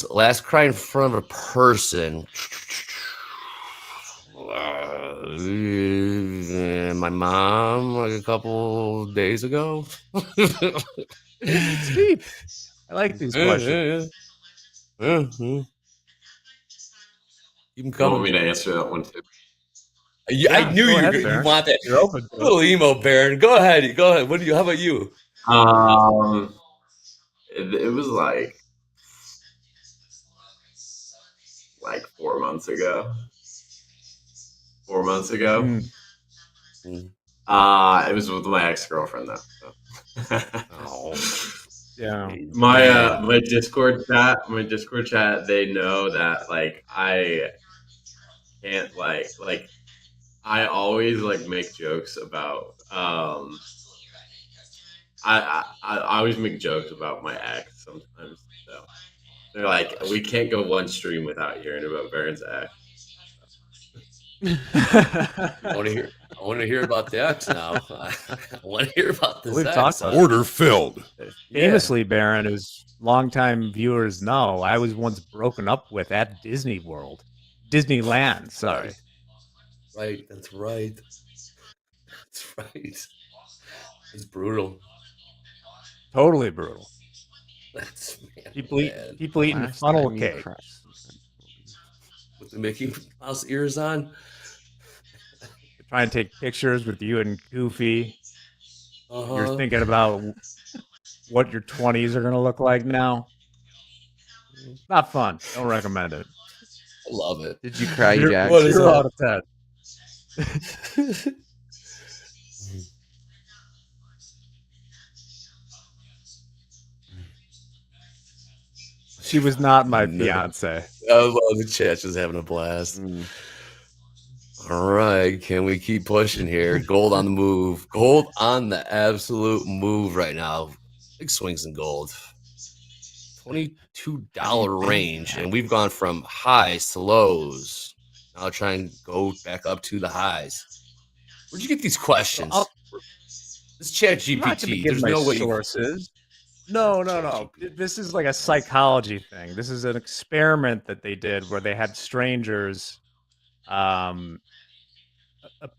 ones. Last cry in front of a person. My mom, like a couple days ago. It's deep. I like these questions. Yeah. Keep them You coming. want me to answer that one too? I knew go ahead, you Baron. want that. You're open to Little emo Baron. Go ahead. What do you? How about you? It was like 4 months ago. 4 months ago. Mm. It was with my ex-girlfriend though. So. Oh, Yeah. My Discord chat, they know that like I can't like I always like make jokes about I always make jokes about my ex sometimes. So they're like, we can't go one stream without hearing about Baron's ex. I want to hear about the X now. I want to hear about this We've X. talked about Order filled. Famously, Baron, as longtime viewers know, I was once broken up with at Disneyland. Sorry. Right. That's right. That's right. It's brutal. Totally brutal. That's People eating funnel cake with the Mickey Mouse ears on. Try and take pictures with you and Goofy. Uh-huh. You're thinking about what your 20s are going to look like now. Not fun. Don't recommend it. I love it. Did you cry, Jack? What is 0 out of 10. She was not my fiance. I love the chat. Just having a blast. All right, can we keep pushing here? Gold on the move. Gold on the absolute move right now. Big swings in gold. $22 range, and we've gone from highs to lows. Now try and go back up to the highs. Where'd you get these questions? This chat GPT. There's no way sources. No. This is like a psychology thing. This is an experiment that they did where they had strangers, a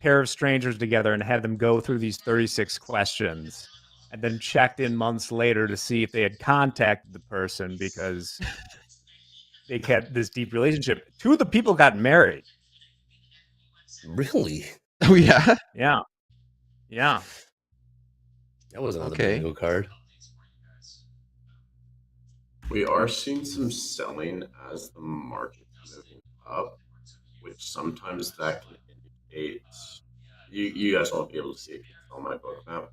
pair of strangers together, and had them go through these 36 questions, and then checked in months later to see if they had contacted the person because they kept this deep relationship. 2 of the people got married. Really? Oh yeah. Yeah. That wasn't on the bingo card. We are seeing some selling as the market's moving up, which sometimes that can indicate you guys won't be able to see it on my book now.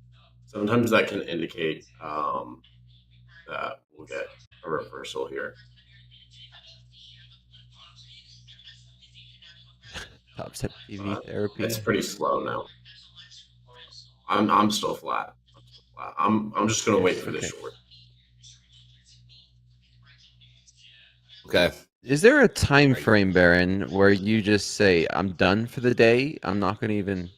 Sometimes that can indicate that we'll get a reversal here. TopStep TV therapy. It's pretty slow now. I'm still flat. I'm just gonna wait for this short. Okay. Is there a time frame, Baron, where you just say, I'm done for the day, I'm not going to even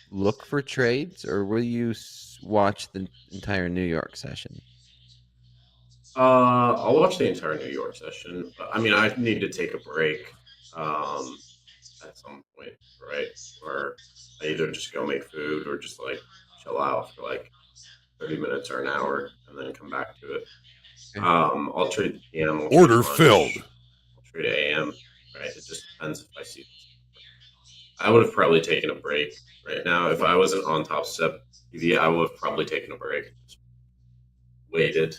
look for trades, or will you watch the entire New York session? I'll watch the entire New York session. I mean, I need to take a break at some point, right? Or I either just go make food or just like chill out for like 30 minutes or an hour and then come back to it. I'll trade PM. Order filled. I'll trade AM. Right. It just depends if I see. I would have probably taken a break right now if I wasn't on TopStep TV. I would have probably taken a break. Just waited.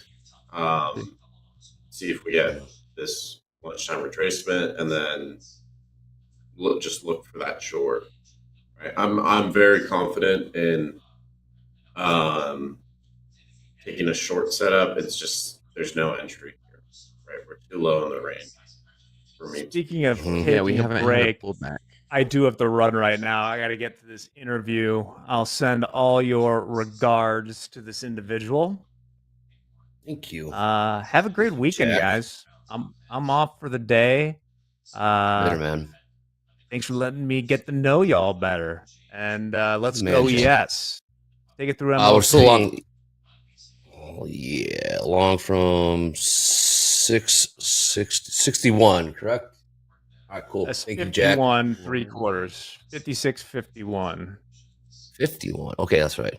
See if we get this lunchtime retracement, and then look for that short. Right. I'm very confident in taking a short setup. It's just there's no entry here. Right. We're too low in the range for me. Speaking of taking a break, I do have to run right now. I got to get to this interview. I'll send all your regards to this individual. Thank you. Have a great weekend, guys. I'm off for the day. Later, man. Thanks for letting me get to know y'all better. And let's go ES. Take it through MLC. We're so long. Oh, yeah. Long from 61, correct? All right, cool. That's Thank you, Jack. 51 3/4. 56.51. 51. Okay, that's right.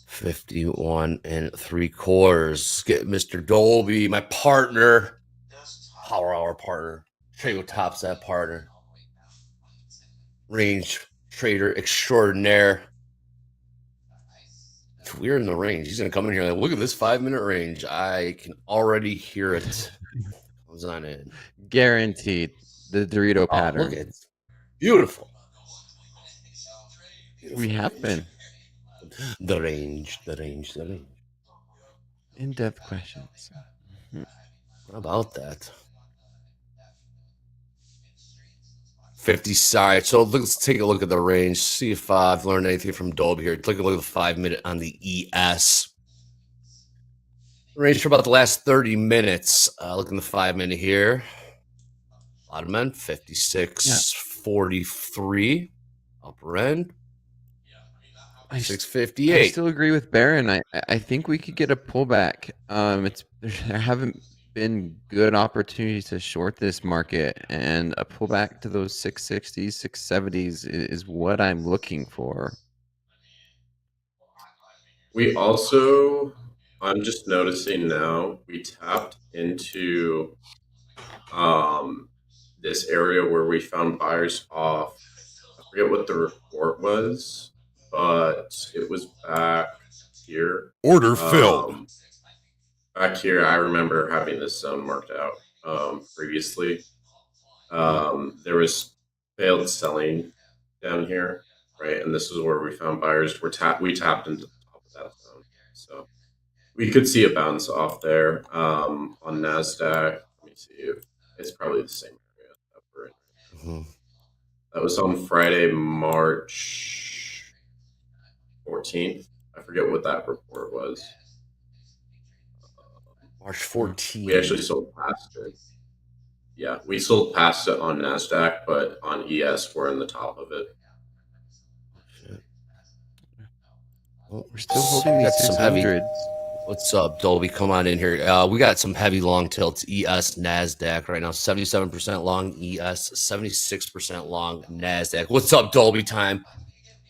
51 3/4. Get Mr. Dolby, my partner, Power Hour partner, trade with TopStep partner, range trader extraordinaire. We're in the range. He's gonna come in here like, look at this 5-minute range. I can already hear it. Comes on in. Guaranteed. The Dorito pattern. Look at it. Beautiful. We have been. The range. In-depth questions. What about that? 50 side. So let's take a look at the range. See if I've learned anything from Dolby here. Take a look at the 5-minute on the ES. Range for about the last 30 minutes. Look in the 5-minute here. Bottom end, 56.43. Upper end, 658. I still agree with Baron. I think we could get a pullback. There haven't been good opportunities to short this market, and a pullback to those 660s, 670s is what I'm looking for. We also, I'm just noticing now, we tapped into this area where we found buyers off. I forget what the report was, but it was back here. Order filled. Back here, I remember having this zone marked out previously. There was failed selling down here, right? And this is where we found buyers. We tapped into the top of that zone. So we could see a bounce off there on NASDAQ. Let me see if it's probably the same area that we're in. That was on Friday, March 14th. I forget what that report was. March 14th. We actually sold past it. Yeah, we sold past it on NASDAQ, but on ES, we're in the top of it. Well, we're still holding these 600s. What's up, Dolby? Come on in here. We got some heavy long tilts. ES, NASDAQ right now. 77% long ES, 76% long NASDAQ. What's up, Dolby time?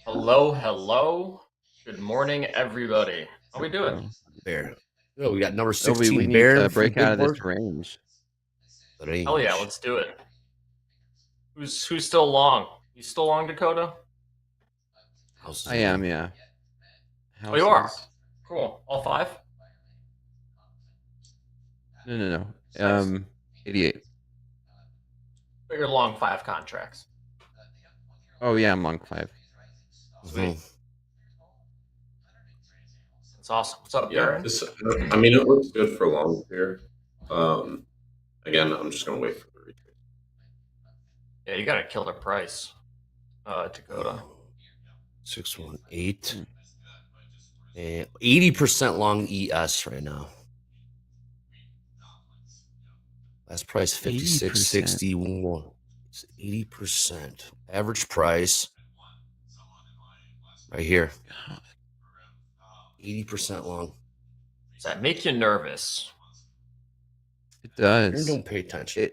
Hello. Good morning, everybody. How we doing? Bear. Oh, we got number 16. Dolby, we need Bear to break out of this range. Hell yeah, let's do it. Who's still long? You still long, Dakota? I am, yeah. Oh, you are? Cool. All 5? No. 88. But you're long 5 contracts. Oh yeah, I'm long 5. Sweet. That's awesome. What's up, Darren? I mean, it looks good for long here. Again, I'm just gonna wait for the retreat. Yeah, you got a killer price, Dakota. 618. 80% long ES right now. Last price 56.61. It's 80%. Average price right here. 80% long. Does that make you nervous? It does. Don't pay attention.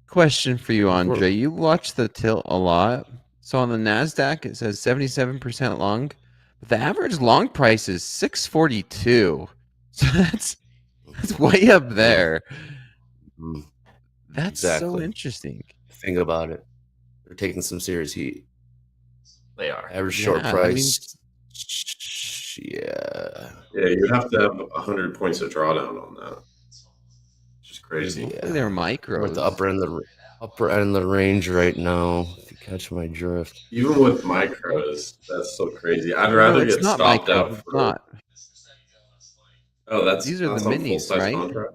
Question for you, Andre. You watch the tilt a lot. So on the NASDAQ, it says 77% long, but the average long price is 642. So that's way up there. That's so interesting. Think about it. They're taking some serious heat. They are. Average short price. Yeah, you have to have 100 points of drawdown on that. It's just crazy. Hopefully they're micros. We're at the upper end of the range right now. If you catch my drift. Even with micros, that's so crazy. I'd rather get stopped out. These are the minis, right? Contract?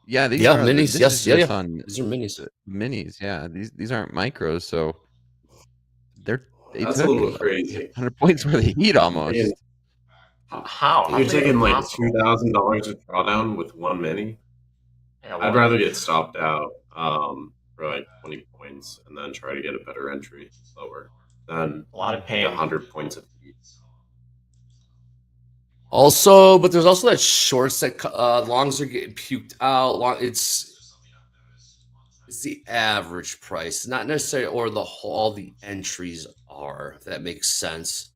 Yeah, these are minis. Yes, these are minis. Minis, yeah. These aren't micros, so that's a little crazy. 100 points worth of heat almost. How? You're taking like $2,000 of drawdown with one mini? Yeah, I'd rather get stopped out for like 20 points and then try to get a better entry lower than a lot of pain. 100 points of heat. Also, but there's also that shorts that longs are getting puked out. It's the average price, not necessarily, or all the entries are. If that makes sense.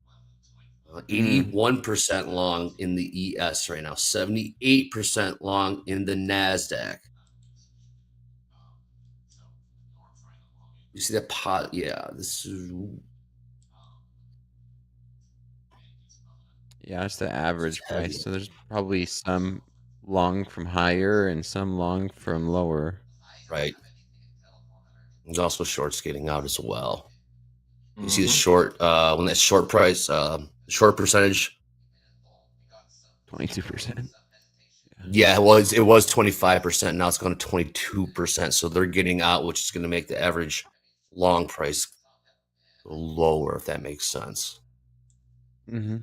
81% long in the ES right now. 78% long in the Nasdaq. You see that pot? Yeah, this is. Yeah, it's the average price. So there's probably some long from higher and some long from lower. Right. There's also shorts getting out as well. You see the short, when that short price, short percentage. 22%. Yeah, it was 25%. Now it's going to 22%. So they're getting out, which is going to make the average long price go lower, if that makes sense. So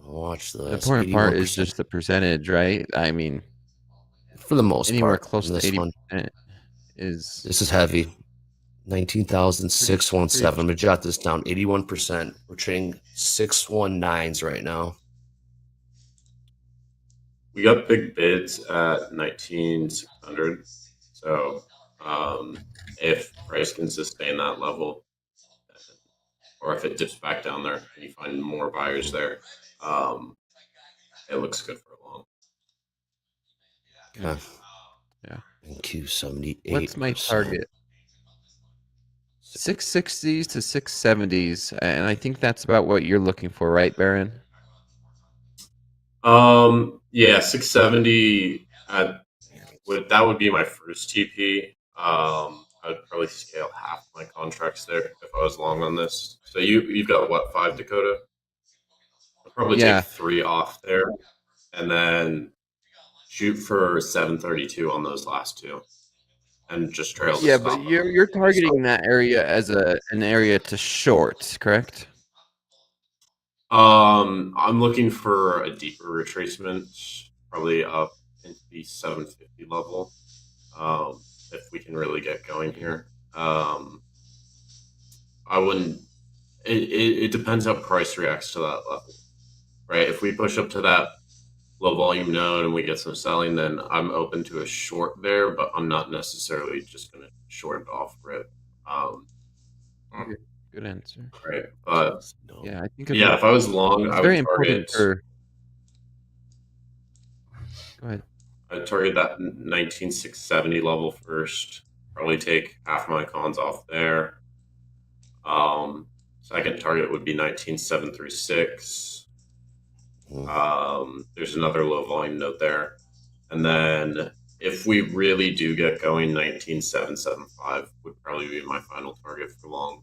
watch this. The important part is just the percentage, right? I mean, for the most anywhere part, close to 80% is. This is heavy. 19,617. I'm gonna jot this down. 81%. We're trading 619s right now. We got big bids at 19,600. So if price can sustain that level, or if it dips back down there and you find more buyers there, it looks good for a long. Okay. Yeah. And Q78. What's my target? 660s to 670s, and I think that's about what you're looking for, right, Baron? Yeah, 670 that would be my first TP. I would probably scale half my contracts there if I was long on this. So you've got what, 5 Dakota? I'll probably take 3 off there and then shoot for 732 on those last 2. And just trail the stop. But you're targeting that area as an area to short, correct? I'm looking for a deeper retracement, probably up into the 750 level. If we can really get going here. I wouldn't. It depends how price reacts to that level, right? If we push up to that low volume node and we get some selling, then I'm open to a short there, but I'm not necessarily just going to short off rip. Good answer. Right, but yeah, I think if I was long, I would target. Go ahead. I'd target that 19,670 level first. Probably take half my cons off there. Second target would be 19,736. There's another low volume node there. And then if we really do get going, 19,775 would probably be my final target for long.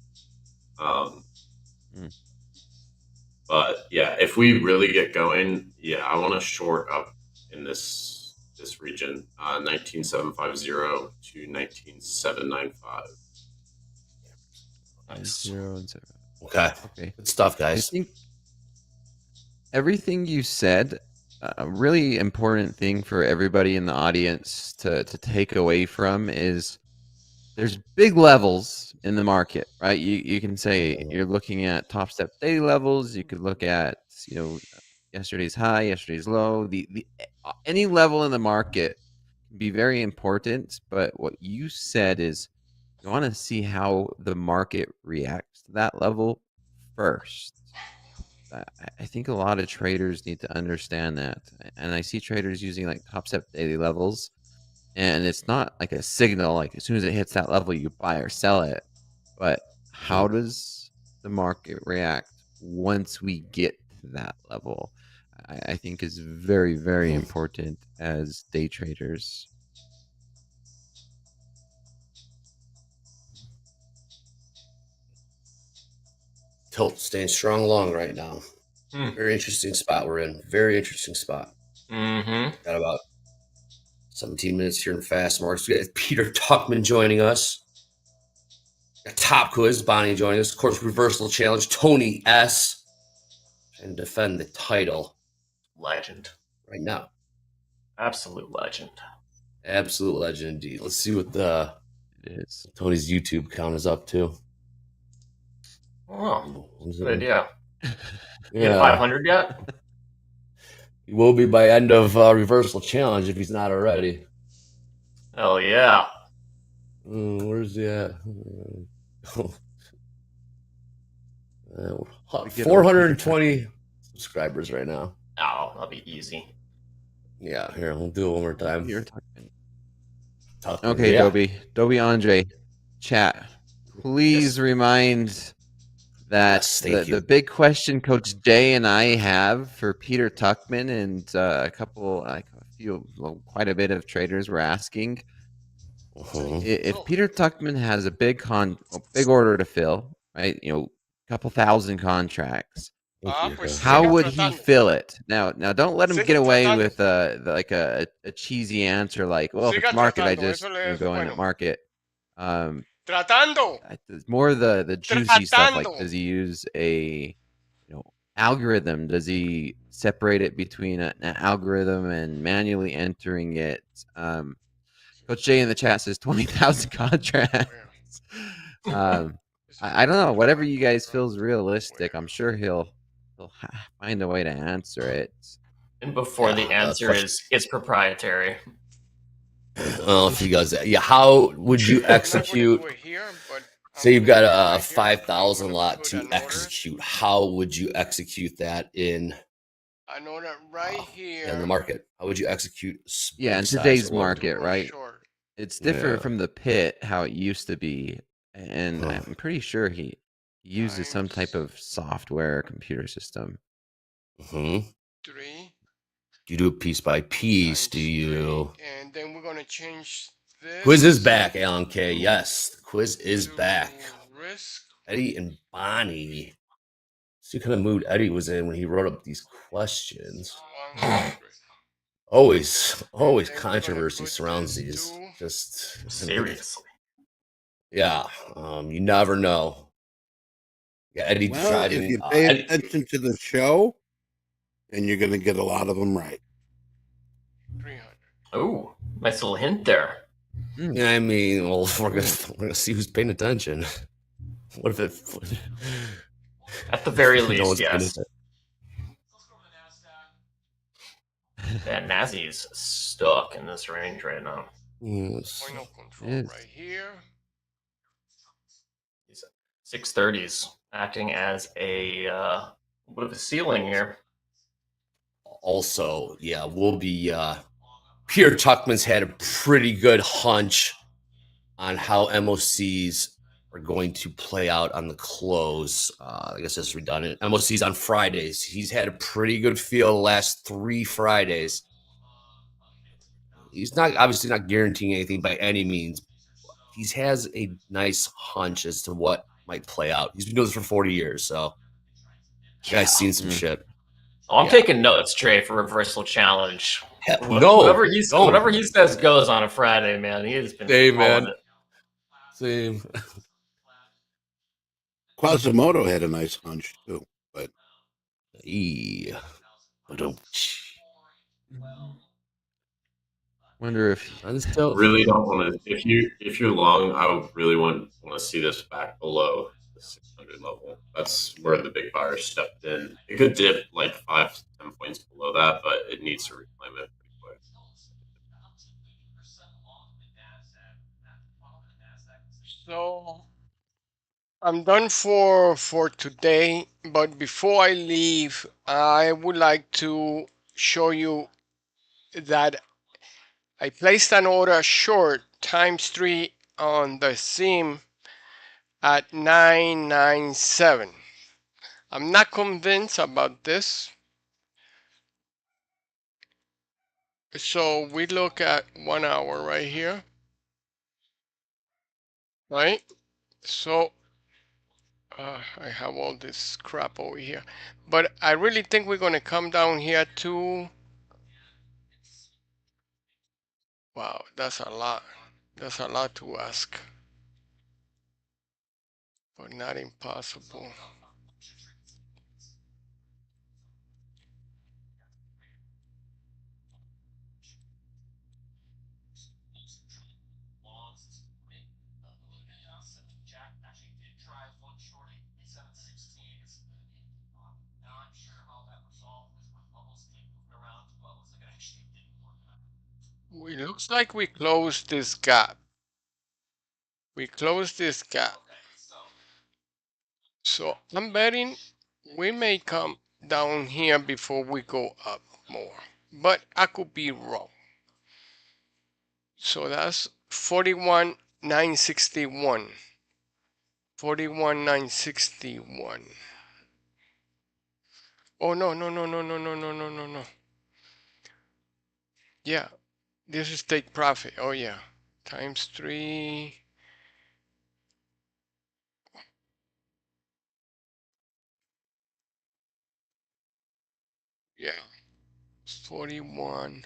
But yeah, if we really get going, I want to short up in this region, 19,750 to 19,795. Nice. 0 and 7. Okay. Good stuff, guys. I think everything you said, a really important thing for everybody in the audience to take away from is there's big levels in the market, right? You can say you're looking at top step daily levels. You could look at, yesterday's high, yesterday's low. The any level in the market can be very important. But what you said is you want to see how the market reacts to that level first. I think a lot of traders need to understand that. And I see traders using like top step daily levels. And it's not like a signal, like as soon as it hits that level, you buy or sell it. But how does the market react once we get to that level? I think is very, very important as day traders. Tilt staying strong long right now. Very interesting spot we're in. Very interesting spot. Got about 17 minutes here in fast marks. We got Peter Tuckman joining us. Got Top Quiz, Bonnie joining us. Of course, Reversal Challenge, Tony S. Trying to defend the title. Legend. Right now. Absolute legend. Absolute legend indeed. Let's see what Tony's YouTube count is up to. Oh, good idea. You hit 500 yet? He will be by end of reversal challenge if he's not already. Hell yeah. Where's he at? 420 420 subscribers right now. Oh, that'll be easy. Yeah, here, we'll do it one more time. Peter Tuckman. Tuckman, Okay, yeah. Dobie Andre, chat. Please remind that the big question Coach Jay and I have for Peter Tuckman and quite a bit of traders were asking if Peter Tuckman has a big order to fill, right? A couple thousand contracts. How would he fill it? Now, don't let him get away with a cheesy answer like, "Well, if it's market, I just go in at market." More the juicy stuff. Like, does he use a algorithm? Does he separate it between an algorithm and manually entering it? Coach Jay in the chat says 20,000 contracts. I don't know. Whatever you guys feel is realistic, I'm sure he'll find a way to answer it. And before the answer is, it's proprietary. Well, if he does that, yeah. How would you execute? Say you've got a 5,000 lot to execute. How would you execute that in? I know that right here in the market. How would you execute? Yeah, in today's market, right? It's different from the pit how it used to be, and I'm pretty sure he uses some type of software computer system. Three. Do you do it piece by piece? Do you? And then we're gonna change this. Quiz is back, Alan K. Yes, the quiz is back. Risk. Eddie and Bonnie. See what kind of mood Eddie was in when he wrote up these questions. Always controversy surrounds these. Just seriously. Yeah, you never know. Yeah, Eddie tried. If you pay attention to the show, then you're going to get a lot of them right. 300. Oh, nice little hint there. Yeah, I mean, well, we're gonna see who's paying attention. What if it? At the very least, yes. That Nazi's stuck in this range right now. Yes. Point of control right here. 630s acting as a bit of a ceiling here. Also, yeah, we'll be. Peter Tuckman's had a pretty good hunch on how MOCs are going to play out on the close. I guess that's redundant. MOCs on Fridays. He's had a pretty good feel the last 3 Fridays. He's not obviously not guaranteeing anything by any means. He has a nice hunch as to what might play out. He's been doing this for 40 years, so guy's seen some shit. Oh, I'm taking notes, Trey, for reversal challenge. No, whatever he says goes on a Friday, man. He has been man. it. Same. Quasimodo had a nice hunch too, but wonder if I really don't want to. If you're long, I would really want to see this back below the 600 level. That's where the big buyers stepped in. It could dip like 5 to 10 points below that, but it needs to reclaim it pretty quick. So I'm done for today, but before I leave, I would like to show you that I placed an order short ×3 on the theme at 997. I'm not convinced about this. So we look at 1 hour right here. Right? So I have all this crap over here. But I really think we're going to come down here to... Wow, that's a lot. That's a lot to ask. But not impossible. It looks like we closed this gap. We closed this gap. So I'm betting we may come down here before we go up more, but I could be wrong. So that's 41,961. 41,961. Oh no. Yeah, this is take profit. Oh yeah, times 3. Yeah, 41.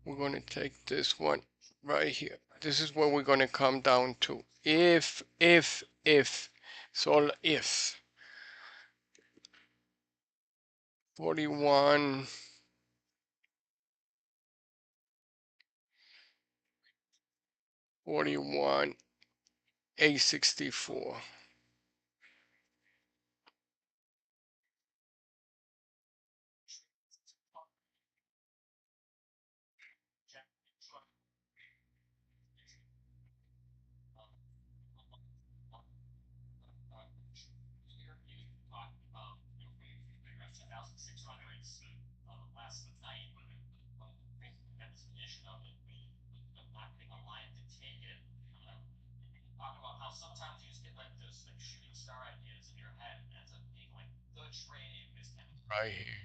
We're going to take this one right here. This is where we're going to come down to. If. It's all if. 41. 41. 864. Right here.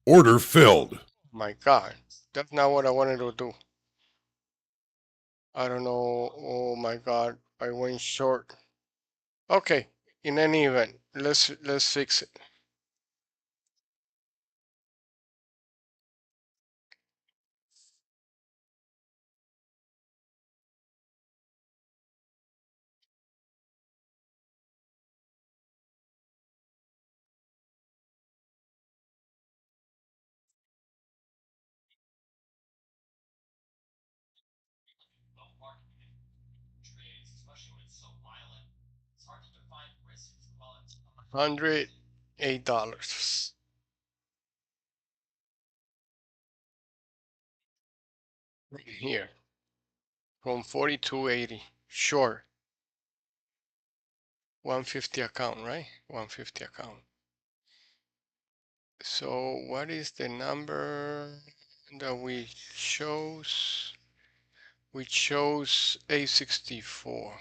Order filled. My God, that's not what I wanted to do. I don't know. Oh my God, I went short. Okay, in any event, let's fix it. $108. Right here. From 4280. Short. 150 account, right? 150 account. So what is the number that we chose? We chose 864.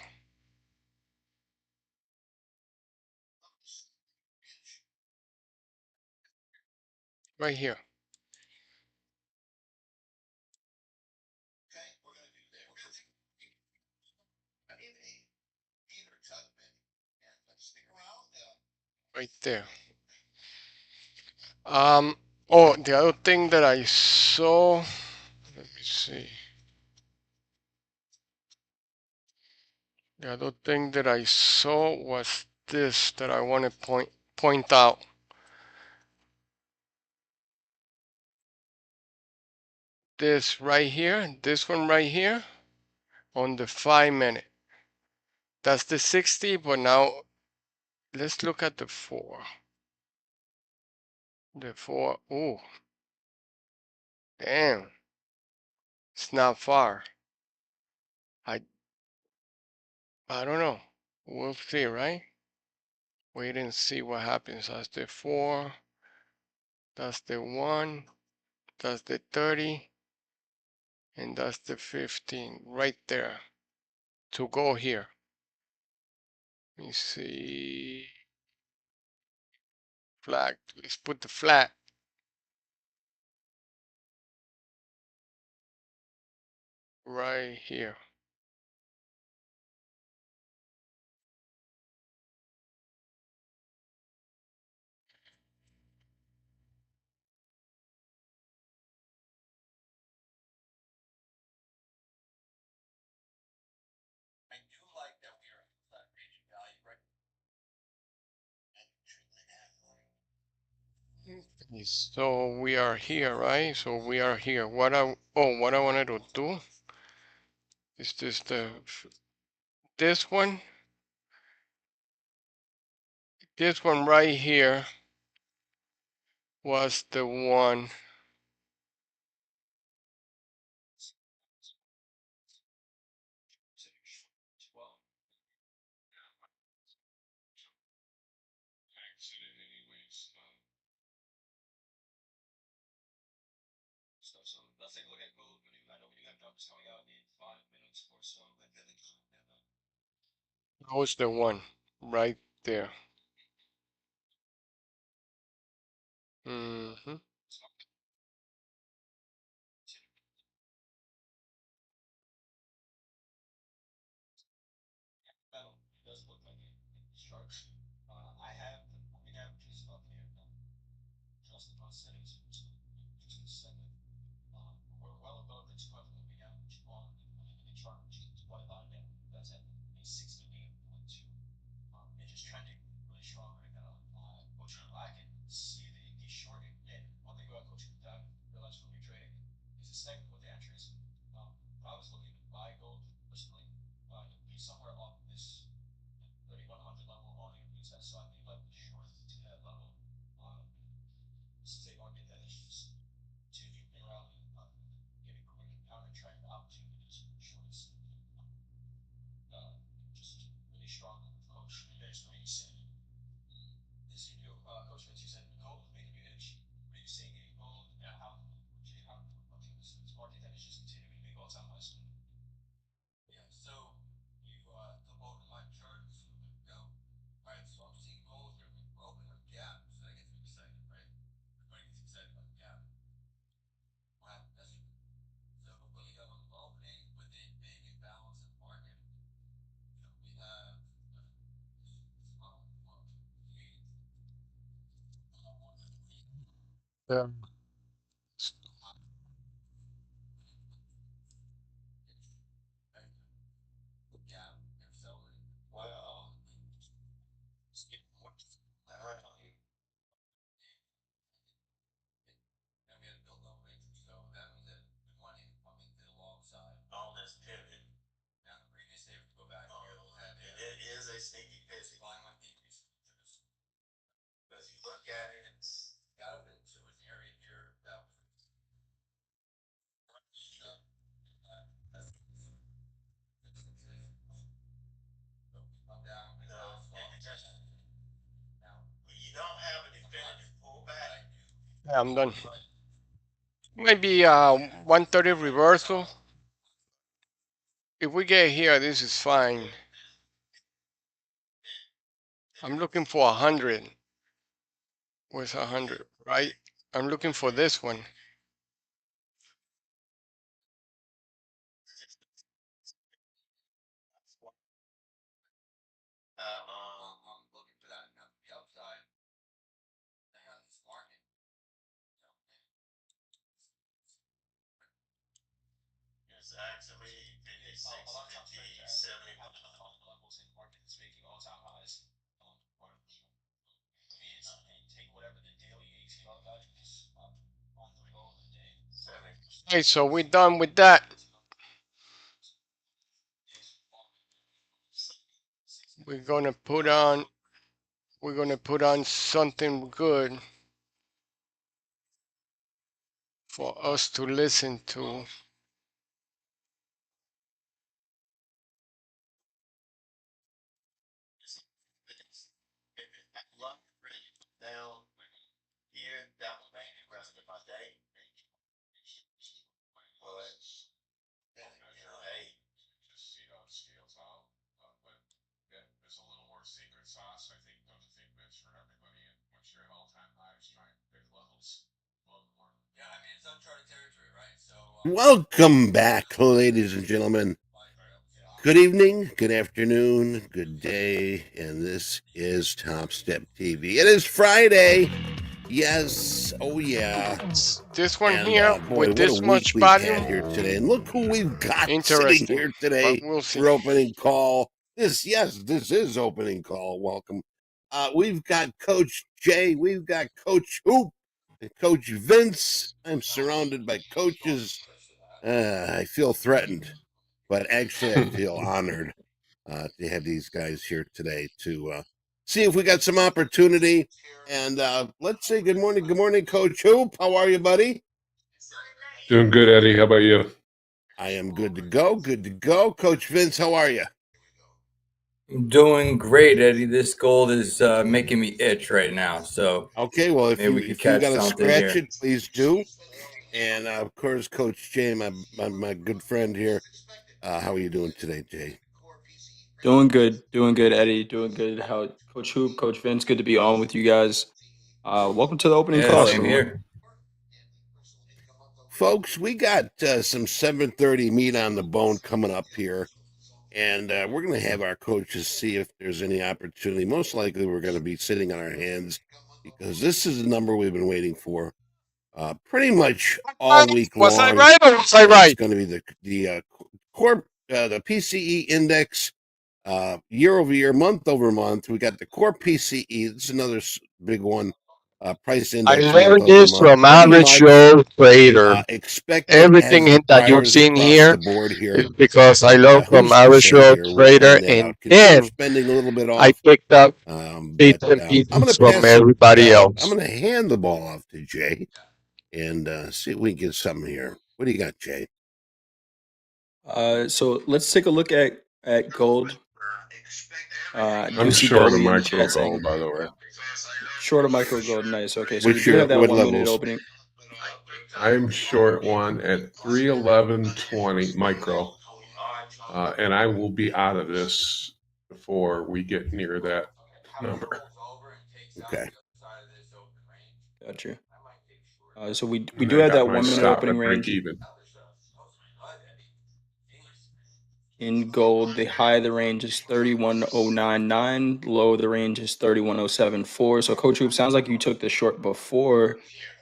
Right here. Right there. Oh, the other thing that I saw, let me see. The other thing that I saw was this that I want to point out. This right here, this one right here on the 5-minute. That's the 60, but now let's look at the 4. The 4, oh, damn. It's not far. I don't know. We'll see, right? Wait and see what happens. That's the 4. That's the 1. That's the 30. And that's the 15 right there to go here. Let me see. Flag. Let's put the flag right here. So we are here, right? So we are here. What I wanted to do is this one right here. was the one. That was the one right there. Mm-hmm. Yeah. Yeah, I'm done. Maybe 130 reversal. If we get here, this is fine. I'm looking for 100. Where's 100? Right? I'm looking for this one. Okay, so we're done with that. We're gonna put on something good for us to listen to. Welcome back, ladies and gentlemen. Good evening, good afternoon, good day, and this is Top Step TV. It is Friday. Yes, oh yeah. This one And here boy, with what a this week much we've had volume. here today. And look who we've got sitting Interesting. here today But we'll see. for opening call. This is opening call. Welcome. We've got Coach Jay, we've got Coach Hoop, and Coach Vince. I'm surrounded by coaches. I feel threatened, but actually I feel honored to have these guys here today to see if we got some opportunity. And let's say good morning, Coach Hoop. How are you, buddy? Doing good, Eddie. How about you? I am good to go. Good to go. Coach Vince, how are you? I'm doing great, Eddie. This gold is making me itch right now. So okay, well, if you got to scratch it, please do. And of course, Coach Jay, my good friend here. How are you doing today, Jay? Doing good, Eddie. Doing good. How Coach Hoop, Coach Vince, good to be on with you guys. Welcome to the opening call. Same here. Folks, we got some 7:30 meat on the bone coming up here. And we're going to have our coaches see if there's any opportunity. Most likely we're going to be sitting on our hands because this is the number we've been waiting for pretty much all week long. Was I right or was I right? It's going to be the core, the PCE index year over year, month over month. We got the core PCE. It's another big one. Price index. I learned this from average Joe trader. Everything that you're seeing here is because I learned from average Joe trader, and then spending a little bit off. I picked up bits and pieces from everybody else. I'm going to hand the ball off to Jay and see if we can get something here. What do you got, Jay? So let's take a look at gold. I'm short of micro gold, by the way. Short of micro gold, nice. Okay, so we do have that 1 minute opening. I'm short one at 311.20 micro, and I will be out of this before we get near that number. Okay. Gotcha. So we do have that 1 minute opening range. Even. In gold, the high of the range is 31.099. Low of the range is 31.074. So, Coach Hoop, sounds like you took the short before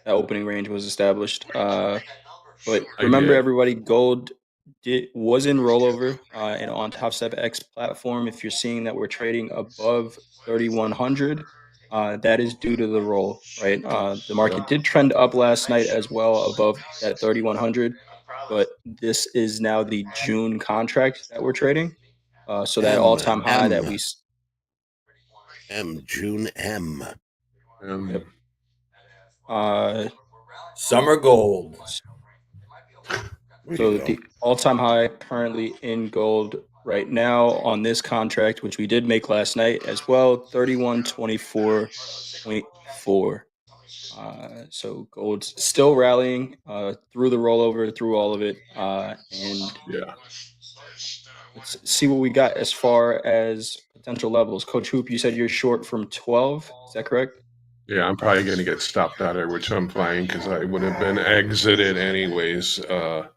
that opening range was established. But remember, everybody, gold was in rollover and on TopStepX platform. If you're seeing that we're trading above 3,100, that is due to the roll, right? The market did trend up last night as well above that 3,100. But this is now the June contract that we're trading. So that all-time high that we... June M. Yep. Summer gold. So the all-time high currently in gold right now on this contract, which we did make last night as well, 3124.4. So gold's still rallying through the rollover, through all of it. And let's see what we got as far as potential levels. Coach Hoop, you said you're short from 12. Is that correct? Yeah, I'm probably going to get stopped out there, which I'm fine because I would have been exited anyways. Gotcha.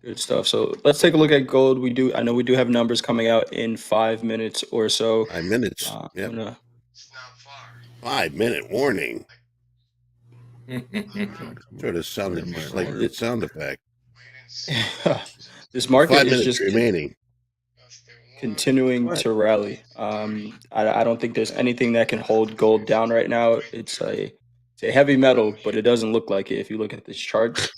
Good stuff. So let's take a look at gold. I know we do have numbers coming out in 5 minutes or so. 5 minutes. Yep. 5-minute warning. Sort of sounded just like the sound effect. This market 5 is minutes just remaining. Continuing to rally. I don't think there's anything that can hold gold down right now. It's a heavy metal, but it doesn't look like it if you look at this chart.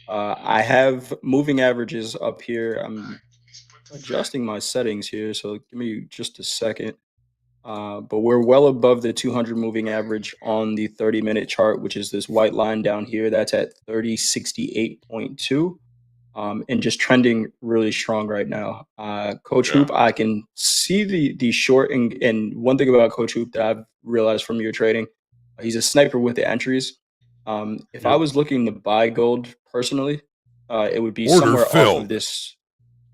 I have moving averages up here. I'm adjusting my settings here, so give me just a second. But we're well above the 200 moving average on the 30-minute chart, which is this white line down here. That's at 3068.2. And just trending really strong right now. Coach Hoop, I can see the short, and one thing about Coach Hoop that I've realized from your trading, he's a sniper with the entries. If I was looking to buy gold personally, it would be somewhere off of this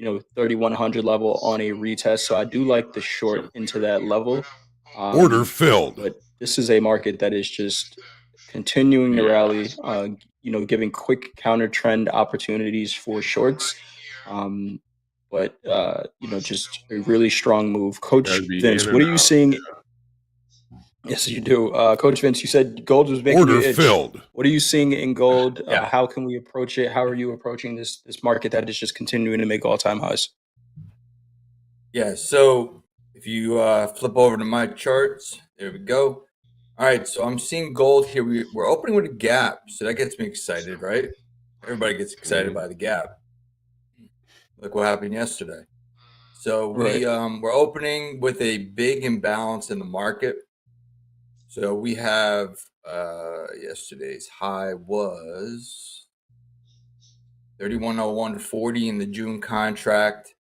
3,100 level on a retest. So I do like the short into that level. Order filled. But this is a market that is just continuing to rally, giving quick counter trend opportunities for shorts. But just a really strong move. Coach Vince, what are you seeing? Yes, you do. Coach Vince, you said gold was making you itch. Filled. What are you seeing in gold? How can we approach it? How are you approaching this market that is just continuing to make all-time highs? Yeah, so if you flip over to my charts, there we go. All right, so I'm seeing gold here. We're opening with a gap, so that gets me excited, right? Everybody gets excited by the gap. Look what happened yesterday. So we're opening with a big imbalance in the market. So we have yesterday's high was 3101.40 in the June contract.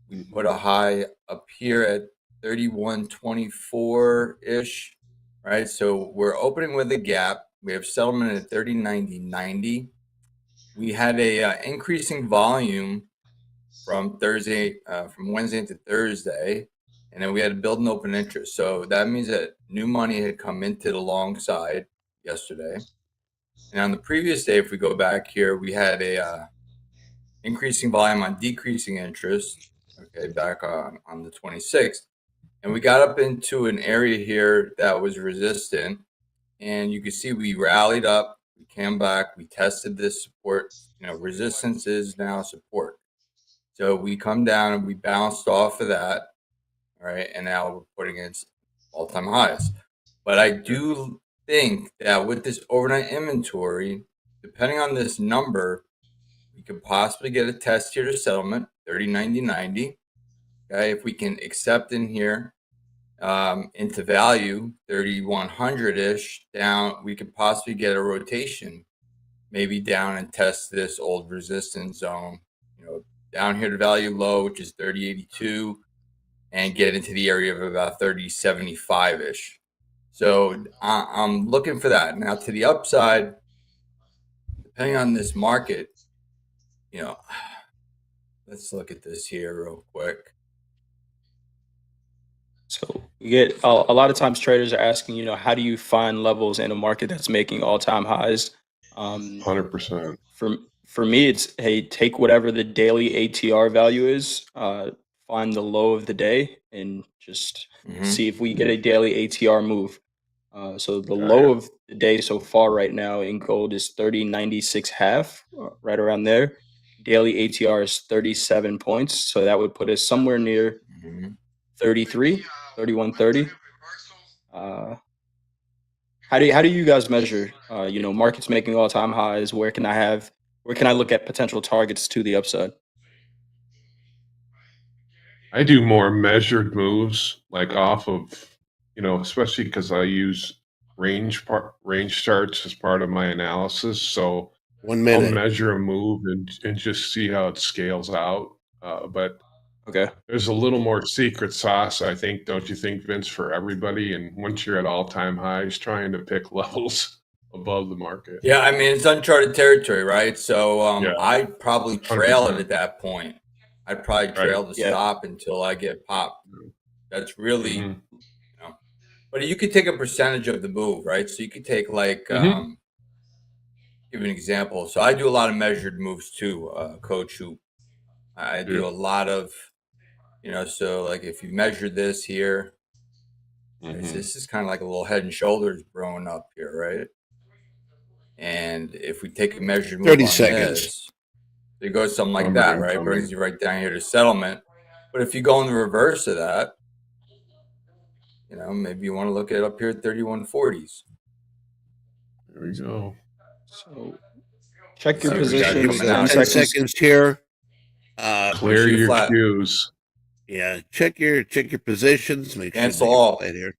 We put a high up here at 3124-ish, right? So we're opening with a gap. We have settlement at 3090.90. We had a increasing volume from Wednesday into Thursday, and then we had to build an open interest. So that means that new money had come into the long side yesterday. And on the previous day, if we go back here, we had a increasing volume on decreasing interest, okay, back on the 26th. And we got up into an area here that was resistant. And you can see we rallied up, we came back, we tested this support. Resistance is now support. So we come down and we bounced off of that, all right, and now we're putting in all-time highs. But I do think that with this overnight inventory, depending on this number, we could possibly get a test here to settlement, 3090.90. Okay, if we can accept in here into value, 3100-ish down, we could possibly get a rotation, maybe down and test this old resistance zone, down here to value low, which is 3082, and get into the area of about 3075-ish. So I'm looking for that. Now to the upside, depending on this market, let's look at this here real quick. So we get a lot of times traders are asking, how do you find levels in a market that's making all-time highs? 100%. For me, it's, hey, take whatever the daily ATR value is, find the low of the day, and just see if we get a daily ATR move. So the low of the day so far right now in gold is 3096.5, right around there. Daily ATR is 37 points, so that would put us somewhere near 33, 3130. How do you guys measure, markets making all-time highs? Where can I look at potential targets to the upside? I do more measured moves, like off of, especially because I use range charts as part of my analysis. So 1 minute. I'll measure a move and just see how it scales out. But okay, there's a little more secret sauce, I think, don't you think, Vince, for everybody? And once you're at all-time highs, trying to pick levels above the market. Yeah, I mean, it's uncharted territory, right? So I'd probably trail 100%. it at that point. I'd probably trail the stop until I get popped. That's really, but you could take a percentage of the move, right? So you could take like, give you an example. So I do a lot of measured moves too, Coach Hoop. I do a lot of, so like if you measure this here, this is kind of like a little head and shoulders growing up here, right? And if we take a measured move 30 on seconds. this, it goes something like that, right? Brings you right down here to settlement. But if you go in the reverse of that, maybe you want to look at up here at 3140s. There we go. So check your Here positions. we go. 10 seconds here. Clear your cues. Yeah, check your positions. Make Cancel sure all. Here.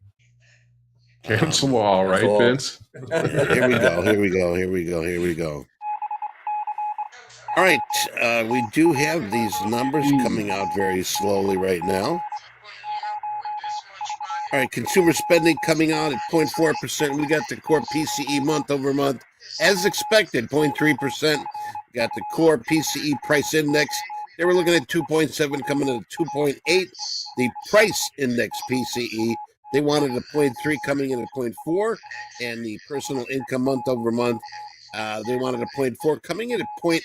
Cancel all, right, Vince? Here we go. All right, we do have these numbers coming out very slowly right now. All right, consumer spending coming out at 0.4%. We got the core PCE month over month, as expected, 0.3%. We got the core PCE price index. They were looking at 2.7, coming in at 2.8. The price index PCE, they wanted a 0.3, coming in at 0.4. And the personal income month over month, they wanted a 0.4, coming in at 0.8.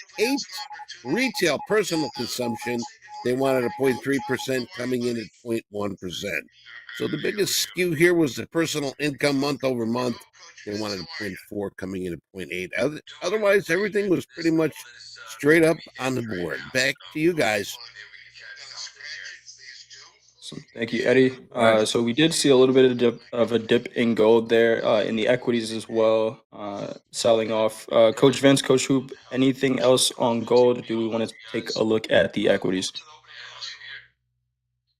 Retail personal consumption, they wanted a 0.3%, coming in at 0.1%. So the biggest skew here was the personal income month over month. They wanted a 0.4, coming in at 0.8. Otherwise, everything was pretty much straight up on the board. Back to you guys. Thank you, Eddie. So we did see a little bit of a dip in gold there, in the equities as well, selling off. Coach Vince, Coach Hoop, anything else on gold? Do we want to take a look at the equities?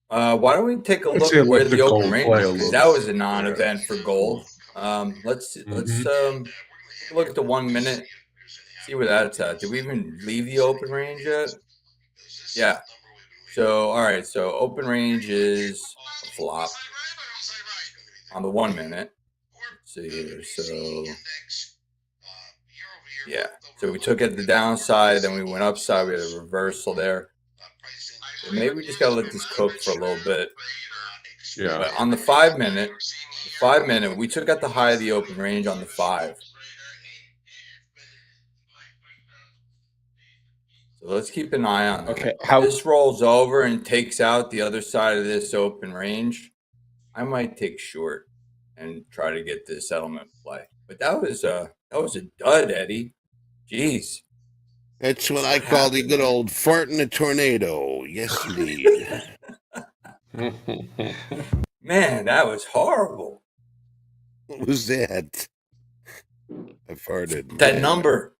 Why don't we take a Let's look see, where let the the open gold range play is, a because little. that was a non-event for gold. Let's take a look at the 1 minute, see where that's at. Did we even leave the open range yet? Yeah. So all right, so open range is a flop on the 1 minute. Let's see here. So yeah, so we took it the downside, then we went upside. We had a reversal there. So maybe we just gotta let this cook for a little bit. Yeah. But on the 5 minute, we took out the high of the open range on the 5. So let's keep an eye on that. Okay, If this rolls over and takes out the other side of this open range, I might take short and try to get this settlement play. But that was a dud, Eddie. Jeez. That's what I call the good old fart in a tornado. Yes, indeed. Man, that was horrible. What was that? I farted. That Man. number.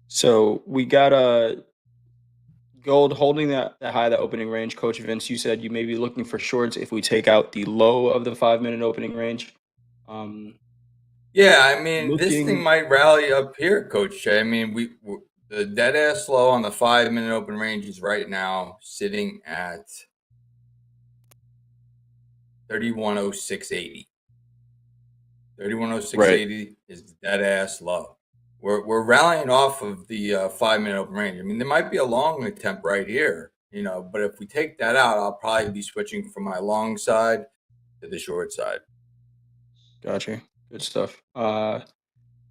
So we got gold holding that high, that opening range. Coach Vince, you said you may be looking for shorts if we take out the low of the 5 minute opening range. Yeah, I mean, this thing might rally up here, Coach Jay. I mean, the dead ass low on the 5 minute open range is right now sitting at 3106.80. 3106.80 is the dead ass low. We're rallying off of the 5 minute open range. I mean, there might be a long attempt right here, but if we take that out, I'll probably be switching from my long side to the short side. Gotcha. Good stuff. All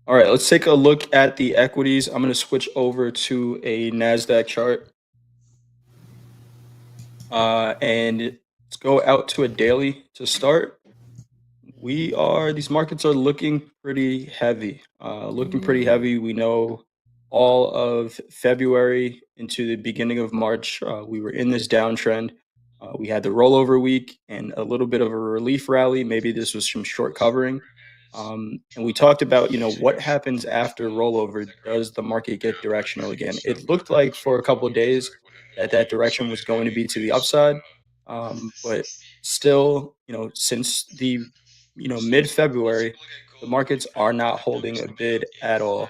right, let's take a look at the equities. I'm going to switch over to a NASDAQ chart. And let's go out to a daily to start. These markets are looking pretty heavy. We know all of February into the beginning of March, we were in this downtrend. We had the rollover week and a little bit of a relief rally. Maybe this was some short covering. And we talked about, what happens after rollover? Does the market get directional again? It looked like for a couple of days that direction was going to be to the upside. But still, since the mid-February, the markets are not holding a bid at all.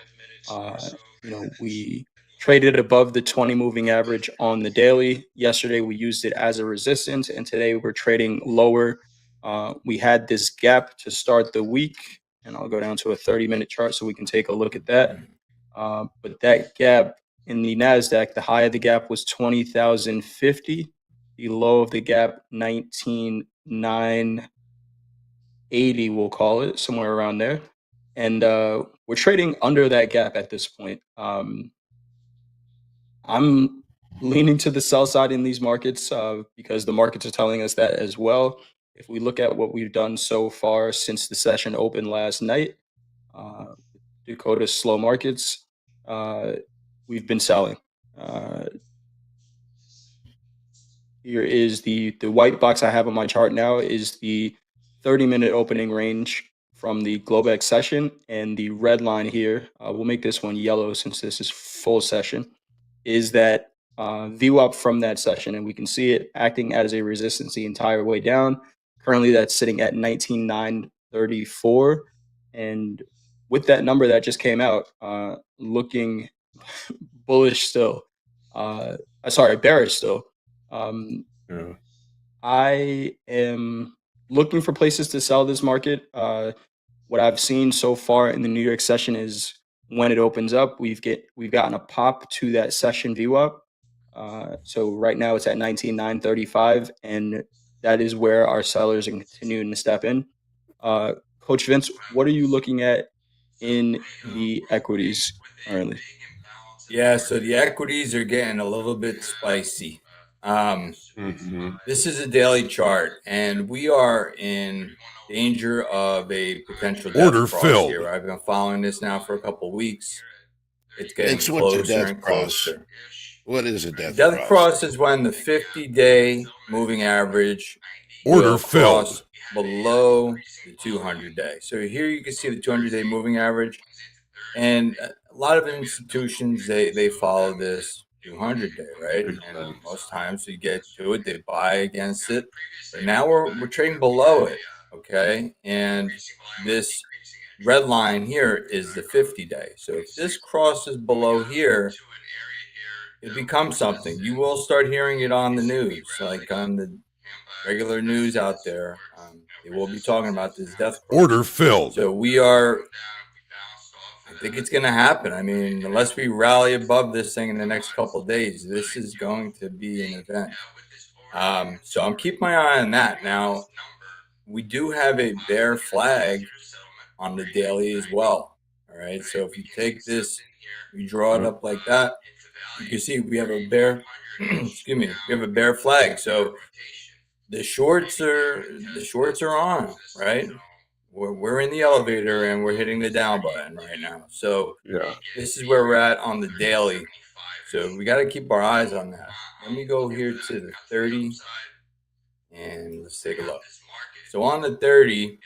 We traded above the 20 moving average on the daily. Yesterday, we used it as a resistance, and today we're trading lower. We had this gap to start the week, and I'll go down to a 30-minute chart so we can take a look at that. But that gap in the NASDAQ, the high of the gap was 20,050. The low of the gap, 19,980, we'll call it, somewhere around there. And we're trading under that gap at this point. I'm leaning to the sell side in these markets because the markets are telling us that as well. If we look at what we've done so far since the session opened last night, Dakota's slow markets, we've been selling. Here is the white box I have on my chart now is the 30-minute opening range from the Globex session, and the red line here, we'll make this one yellow since this is full session, is that VWAP from that session, and we can see it acting as a resistance the entire way down. Currently, that's sitting at 19,934, and with that number that just came out, looking bullish still. Bearish still. I am looking for places to sell this market. What I've seen so far in the New York session is when it opens up, we've gotten a pop to that session VWAP. So right now it's at 19,935, and that is where our sellers are continuing to step in. Coach Vince, what are you looking at in the equities currently? Yeah, so the equities are getting a little bit spicy. This is a daily chart, and we are in danger of a potential death cross here. I've been following this now for a couple of weeks. It's getting closer and closer. What is a death cross? Death cross is when the 50-day moving average will cross below the 200-day. So here you can see the 200-day moving average, and a lot of institutions they follow this. 200-day, right? And most times you get to it, they buy against it. But now we're trading below it, okay? And this red line here is the 50-day. So if this crosses below here, it becomes something. You will start hearing it on the news, like on the regular news out there. They will be talking about this death cross. Order filled. So we are, I think it's going to happen. I mean, unless we rally above this thing in the next couple of days, this is going to be an event. So I'm keeping my eye on that. Now, we do have a bear flag on the daily as well. All right. So if you take this, we draw it up like that, you can see we have a bear, excuse me, we have a bear flag. So the shorts are on, right? We're in the elevator and we're hitting the down button right now. So yeah, this is where we're at on the daily. So we got to keep our eyes on that. Let me go here to the 30 and let's take a look. So on the 30,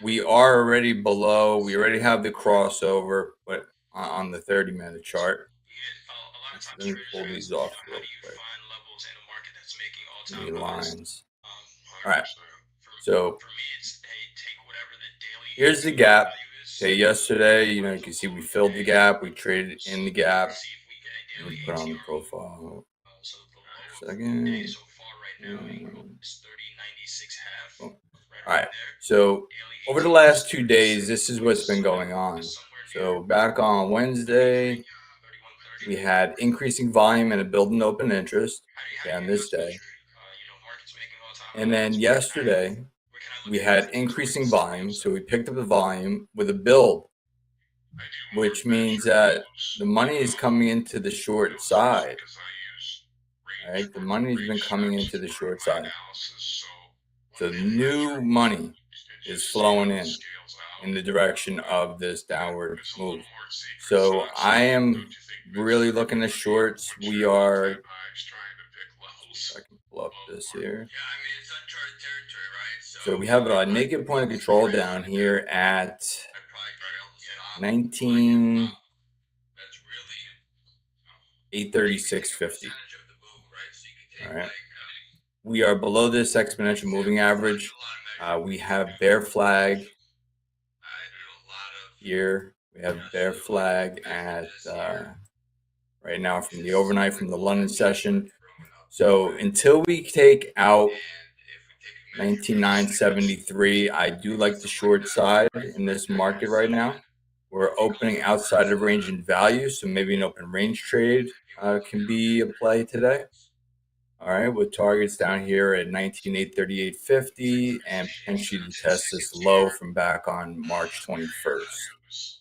we are already below. We already have the crossover, but on the 30-minute chart. Let me pull these off real quick. The lines. All right. So here's the gap. Okay, yesterday, you know, you can see we filled the gap. We traded in the gap. Let me put on the profile. Second. All right. So over the last 2 days, this is what's been going on. So back on Wednesday, we had increasing volume and a build in open interest, okay, on this day. And then yesterday, we had increasing volume. So we picked up the volume with a build, which means that the money is coming into the short side. Right? The money's been coming into the short side. So new money is flowing in the direction of this downward move. So I am really looking at shorts. We are, if I can pull up this here. So we have a naked point of control down here at 836.50. All right. We are below this exponential moving average. We have bear flag here. We have bear flag at right now from the overnight, from the London session. So until we take out 19,973, I do like the short side in this market right now. We're opening outside of range and value, so maybe an open range trade can be a play today. All right, with targets down here at 19,838.50 and potentially to test this low from back on March 21st.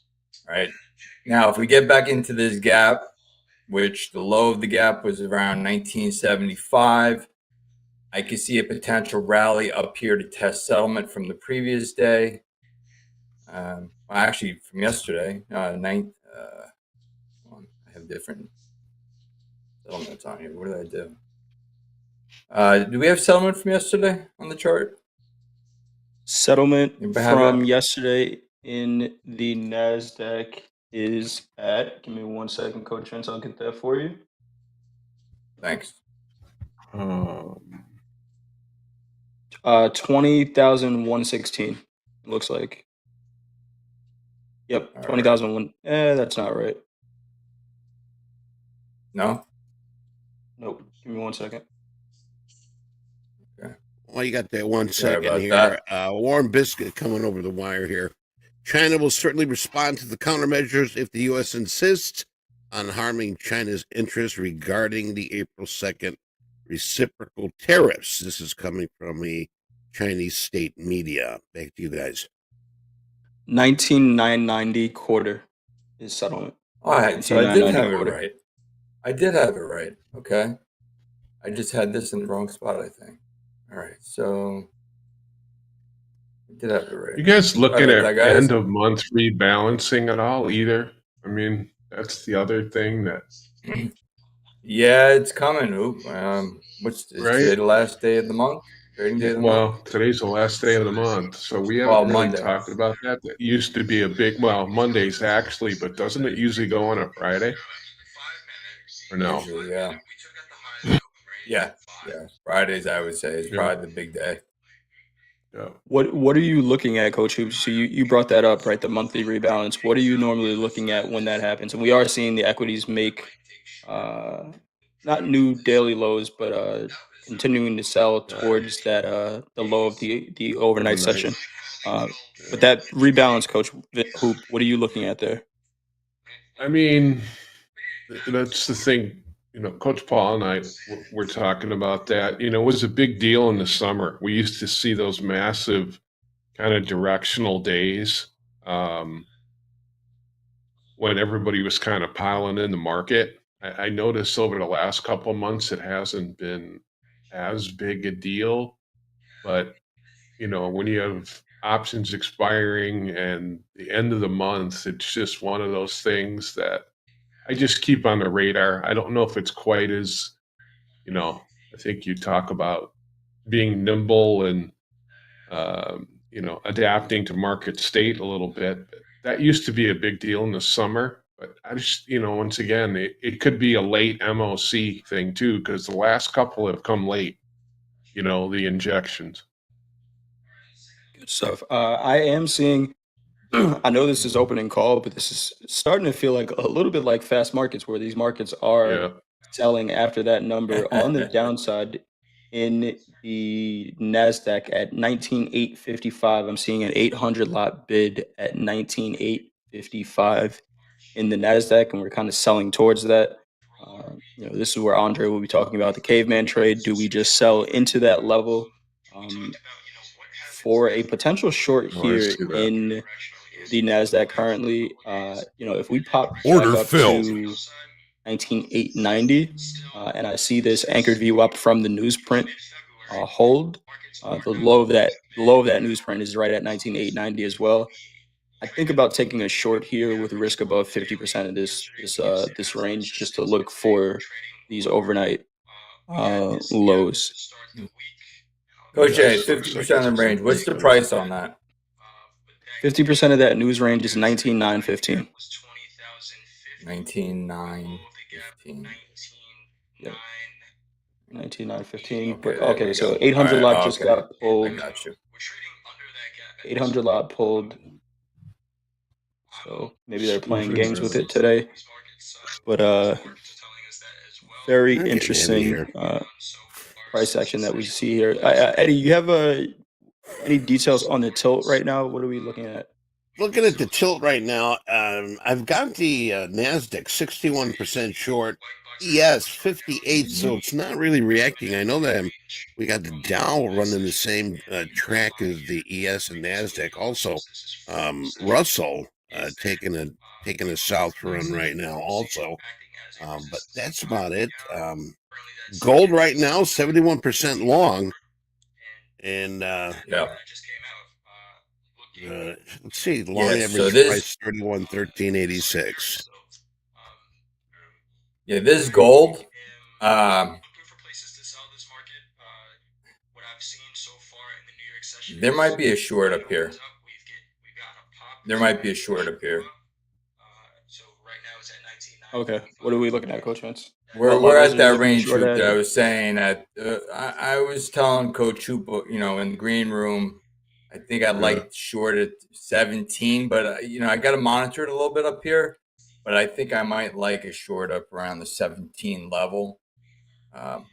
All right, now if we get back into this gap, which the low of the gap was around 1975, I could see a potential rally up here to test settlement from the previous day. Well, actually, from yesterday, I have different settlements on here. What did I do? Do we have settlement from yesterday on the chart? Settlement from yesterday in the NASDAQ is at, give me 1 second, Coach Vince, I'll get that for you. Thanks. 20,116, looks like. Yep, 20,001. That's not right. No? Nope. Give me 1 second. Okay. Well, you got that 1 second here. Warm biscuit coming over the wire here. China will certainly respond to the countermeasures if the U.S. insists on harming China's interests regarding the April 2nd reciprocal tariffs. This is coming from the Chinese state media. Back to you guys. 19,990 quarter is settlement. All right, so I did have it right. I did have it right. Okay. I just had this in the wrong spot, I think. All right, so I did have it right. You guys looking at end of month rebalancing at all either? I mean, that's the other thing that. Yeah, it's coming. Is today the last day of the month? Trading day of the month? Today's the last day of the month, so we haven't really talked about that. That used to be a big, Mondays actually, but doesn't it usually go on a Friday? or no? Usually, yeah. Yeah. Fridays, I would say, is probably the big day. Yeah. What are you looking at, Coach Hoops? So you brought that up, right? The monthly rebalance. What are you normally looking at when that happens? And we are seeing the equities make not new daily lows, but continuing to sell towards that the low of the overnight session. But that rebalance, Coach Hoop, what are you looking at there? I mean, that's the thing. Coach Paul and I were talking about that. It was a big deal in the summer. We used to see those massive kind of directional days when everybody was kind of piling in the market. I noticed over the last couple of months, it hasn't been as big a deal. But, when you have options expiring and the end of the month, it's just one of those things that I just keep on the radar. I don't know if it's quite as, I think you talk about being nimble and, adapting to market state a little bit. That used to be a big deal in the summer, but I just, once again, it could be a late MOC thing too, because the last couple have come late, the injections. Good stuff. I am seeing, I know this is opening call, but this is starting to feel like a little bit like fast markets where these markets are selling after that number on the downside. In the NASDAQ at 19,855, I'm seeing an 800 lot bid at 19,855 in the NASDAQ, and we're kind of selling towards that. This is where Andre will be talking about the caveman trade. Do we just sell into that level for a potential short here in the NASDAQ currently? If we pop Order back up filled. to 19,890, and I see this anchored VWAP from the newsprint hold. The low of that newsprint is right at 19,890 as well. I think about taking a short here with risk above 50% of this range, just to look for these overnight lows. Coach A, 50% of the range. What's the price on that? 50% of that news range is 19,915. 19,915. Yeah. 19,915. Okay, so 800 lot just got pulled. I got you. 800 lot pulled. So maybe they're playing games with it today. But very interesting price action that we see here. Eddie, you have any details on the tilt right now? What are we looking at? Looking at the tilt right now, I've got the NASDAQ 61% short, ES 58, so it's not really reacting. I know that we got the Dow running the same track as the ES and NASDAQ. Also, Russell taking a south run right now also. But that's about it. Gold right now, 71% long. And let's see, long average price 3113.86. Yeah, this gold. There might be a short up here. Okay, what are we looking at, Coach Vince? We're at that range that I was saying. That I was telling Coach Hoop, in the green room, I think I'd like short at 17, but I got to monitor it a little bit up here. But I think I might like a short up around the 17 level.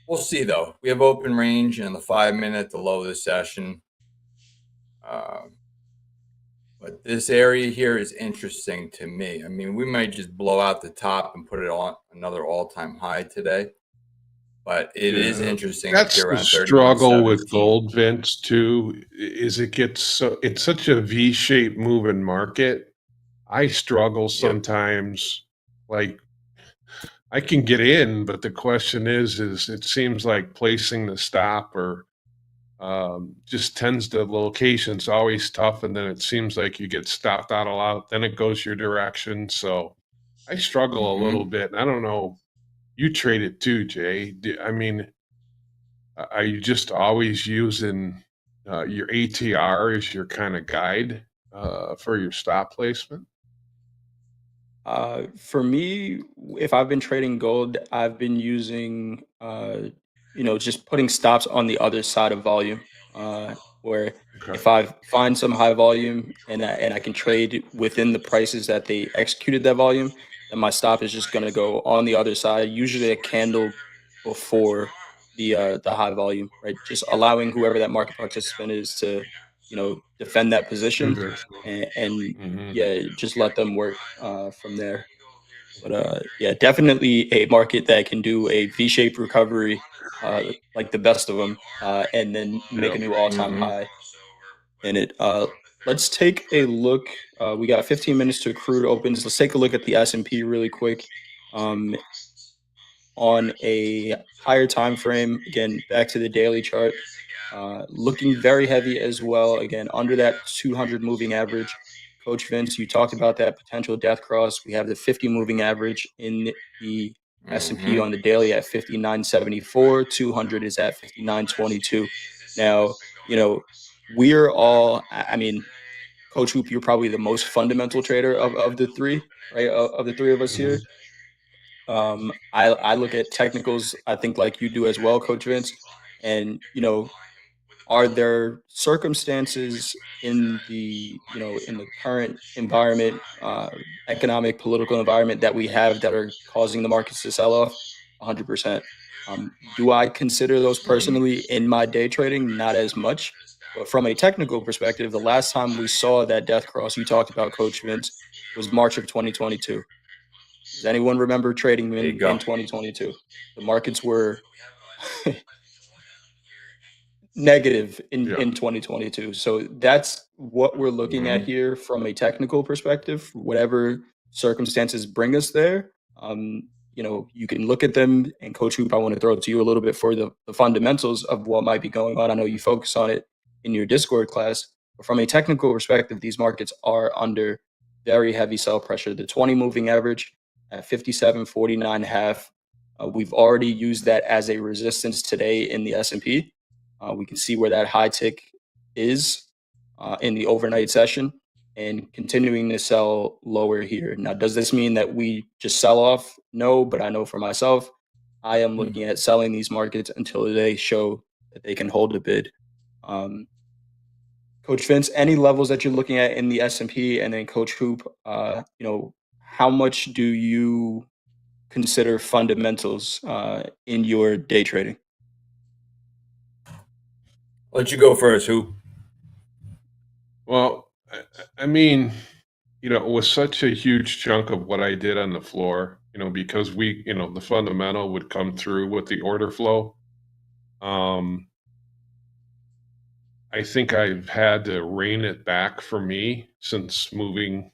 We'll see though. We have open range and the 5-minute, the low of the session. But this area here is interesting to me. I mean, we might just blow out the top and put it on another all-time high today. But it is interesting. That's the struggle with gold, Vince, too, is it's such a V-shaped moving market. I struggle sometimes. Like, I can get in, but the question is it seems like placing the stop or just tends to location's always tough, and then it seems like you get stopped out a lot, then it goes your direction. So I struggle a little bit. I don't know. You trade it too, Jay. I mean, are you just always using your ATR as your kind of guide for your stop placement? For me, if I've been trading gold, I've been using, just putting stops on the other side of volume. Where Okay. if I find some high volume and I can trade within the prices that they executed that volume, then my stop is just gonna go on the other side, usually a candle before the high volume, right? Just allowing whoever that market participant is to, defend that position and Mhm. yeah, just let them work from there. But yeah, definitely a market that can do a V-shaped recovery, like the best of them, and then make a Yep. new all-time Mhm. high in it. Let's take a look. We got 15 minutes to crude opens. Let's take a look at the S&P really quick. Um, on a higher time frame, again, back to the daily chart, looking very heavy as well. Again, under that 200 moving average. Coach Vince, you talked about that potential death cross. We have the 50 moving average in the S&P Mhm. on the daily at 59.74. 200 is at 59.22. Now, we're all, I mean, Coach Hoop, you're probably the most fundamental trader of the three, right? Of the three of us Mhm. here. I look at technicals, I think like you do as well, Coach Vince. And, are there circumstances in the current environment, economic, political environment that we have that are causing the markets to sell off? 100%. Do I consider those Mhm. personally in my day trading? Not as much. But from a technical perspective, the last time we saw that death cross you talked about, Coach Vince, was March of 2022. Does anyone remember trading There you in go. 2022? The markets were negative Yeah. in 2022. So that's what we're looking at Mhm. here from a technical perspective. Whatever circumstances bring us there, you can look at them. And Coach Hoop, I want to throw it to you a little bit for the fundamentals of what might be going on. I know you focus on it in your Discord class, but from a technical perspective, these markets are under very heavy sell pressure. The 20 moving average at 57.49.5. We've already used that as a resistance today in the S&P. We can see where that high tick is in the overnight session and continuing to sell lower here. Now, does this mean that we just sell off? No, but I know for myself, I am looking at selling these markets until they show that they can hold a bid. Um, Coach Vince, any levels that you're looking at in the S&P, and then Coach Hoop, how much do you consider fundamentals in your day trading? Let you go first, Hoop. Well, I mean, it was such a huge chunk of what I did on the floor, because the fundamental would come through with the order flow. I think I've had to rein it back for me since moving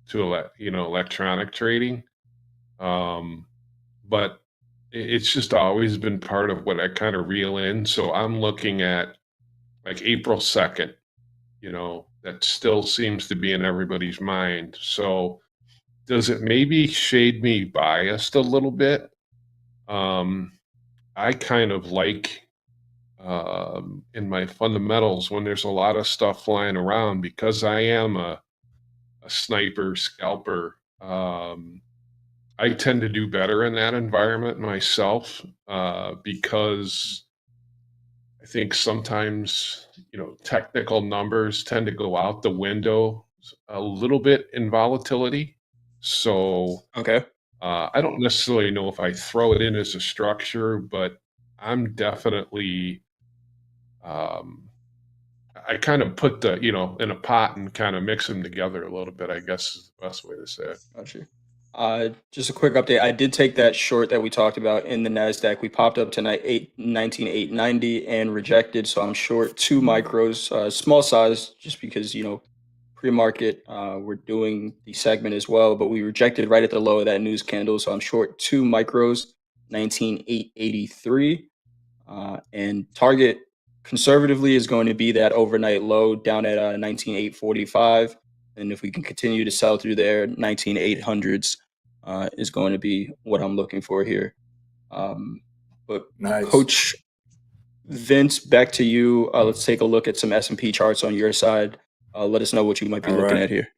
to electronic trading. But it's just always been part of what I kind of reel in. So I'm looking at like April 2nd, that still seems to be in everybody's mind. So does it maybe shade me biased a little bit? I kind of like in my fundamentals when there's a lot of stuff flying around because I am a sniper scalper. I tend to do better in that environment myself because I think sometimes, technical numbers tend to go out the window a little bit in volatility. So Okay. I don't necessarily know if I throw it in as a structure, but I'm definitely, um, I kind of put in a pot and kind of mix them together a little bit, I guess is the best way to say it. Gotcha. Just a quick update. I did take that short that we talked about in the NASDAQ. We popped up tonight, 19,890 and rejected. So I'm short 2 micros, small size, just because, pre-market, we're doing the segment as well, but we rejected right at the low of that news candle. So I'm short 2 micros, 19,883. And target conservatively is going to be that overnight low down at 19,845. And if we can continue to sell through there, 19,800s is going to be what I'm looking for here. But Nice. Coach Vince, back to you. Let's take a look at some S&P charts on your side. Let us know what you might be All looking right. at here.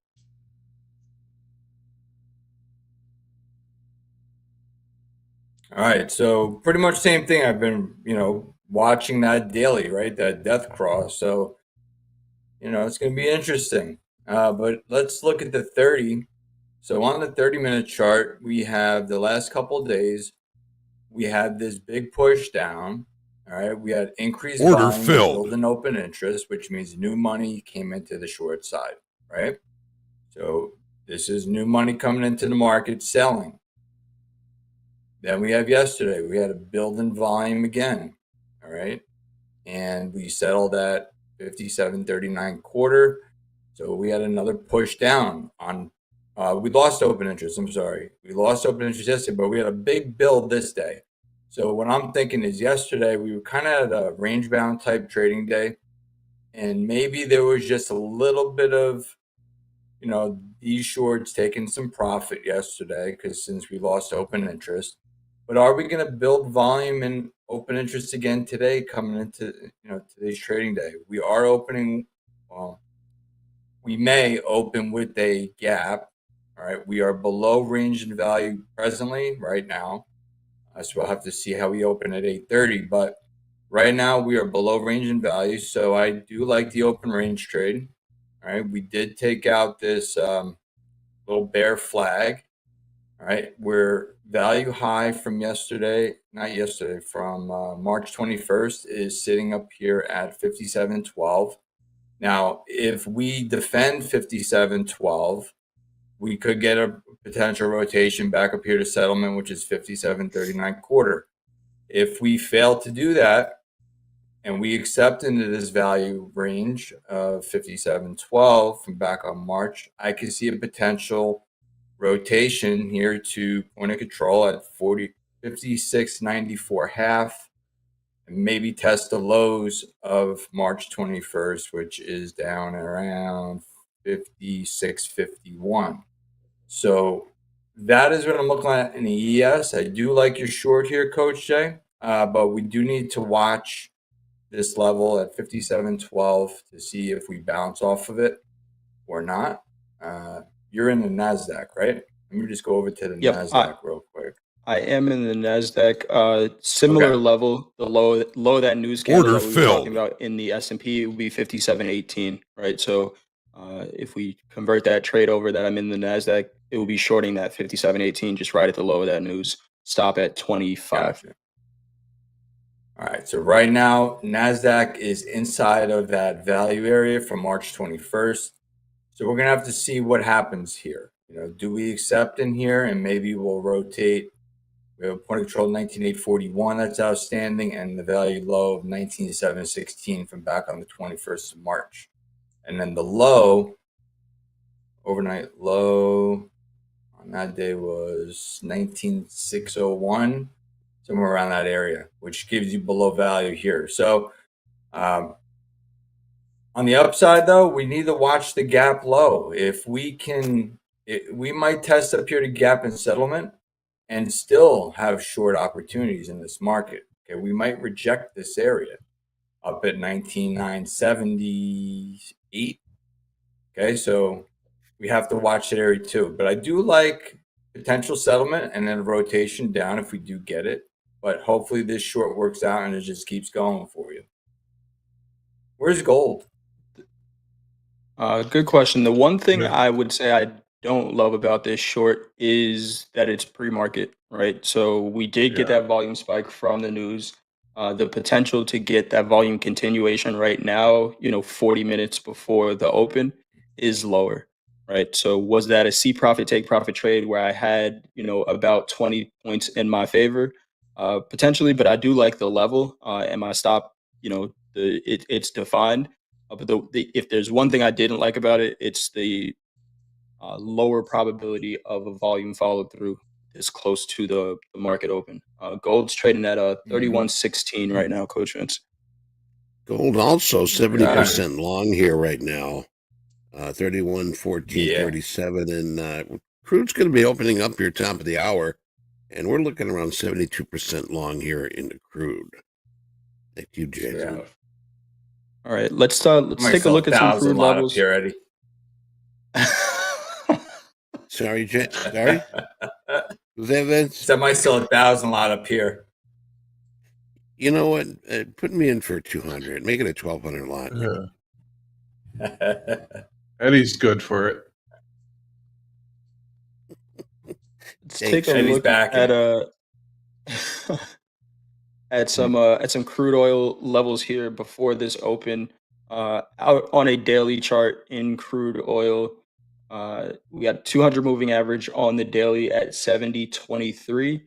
All right, so pretty much same thing. I've been, watching that daily, right? That death cross. So, it's going to be interesting. But let's look at the 30. So on the 30-minute chart, we have the last couple of days, we had this big push down. All right, we had increased Order volume, filled. build an open interest, which means new money came into the short side, right? So this is new money coming into the market selling. Then we have yesterday, we had a build in volume again, all right? And we settled at 57.39 quarter. So we had another push down on, we lost open interest, I'm sorry. We lost open interest yesterday, but we had a big build this day. So what I'm thinking is yesterday, we were kind of at a range bound type trading day. And maybe there was just a little bit of, these shorts taking some profit yesterday because since we lost open interest. But are we going to build volume and open interest again today coming into, today's trading day? We are opening, well, we may open with a gap. All right. We are below range and value presently right now. So we'll have to see how we open at 8:30. But right now we are below range and value. So I do like the open range trade. All right. We did take out this little bear flag. All right. We're value high from from March 21st is sitting up here at 57.12. Now, if we defend 57.12, we could get a potential rotation back up here to settlement, which is 57.39 quarter. If we fail to do that and we accept into this value range of 57.12 from back on March, I could see a potential rotation here to point of control at 56.94 half, and maybe test the lows of March 21st, which is down around 56.51. So that is what I'm looking at in the ES. I do like your short here, Coach Jay, but we do need to watch this level at 57.12 to see if we bounce off of it or not. You're in the NASDAQ, right? Let me just go over to the NASDAQ real quick. I am in the NASDAQ. Similar level, the low that news candle that we were talking about in the S&P would be 57.18, right? So if we convert that trade over that I'm in the NASDAQ, it will be shorting that 57.18 just right at the low of that news. Stop at 25. Gotcha. All right, so right now, NASDAQ is inside of that value area from March 21st. So we're going to have to see what happens here. Do we accept in here and maybe we'll rotate? We have a point of control 19,841 that's outstanding and the value low of 19,716 from back on the 21st of March. And then the low, overnight low on that day was 19,601, somewhere around that area, which gives you below value here. So on the upside, though, we need to watch the gap low. If we can, we might test up here to gap in settlement and still have short opportunities in this market. Okay, we might reject this area up at 19,978. Okay, so we have to watch that area too. But I do like potential settlement and then rotation down if we do get it. But hopefully this short works out and it just keeps going for you. Where's gold? Good question. The one thing I would say I don't love about this short is that it's pre-market, right? So we did get that volume spike from the news. The potential to get that volume continuation right now, 40 minutes before the open is lower, right? So was that a see profit, take profit trade where I had, about 20 points in my favor? Potentially, but I do like the level and my stop, it's defined. But if there's one thing I didn't like about it, it's the lower probability of a volume follow through this close to the market open. Gold's trading at 31.16 right now, Coach Vince. Gold also 70% long here right now. 31.14, 37, and crude's going to be opening up here top of the hour, and we're looking around 72% long here in the crude. Thank you, Jason. All right, let's take a look at some crude levels here, Eddie. Sorry, sorry. Was that Vince? That might sell 1,000 lot up here. You know what? Put me in for 200. Make it a 1,200 lot. Eddie's good for it. Let's take a look at some crude oil levels here before this open. Out on a daily chart in crude oil, we got 200 moving average on the daily at 70.23.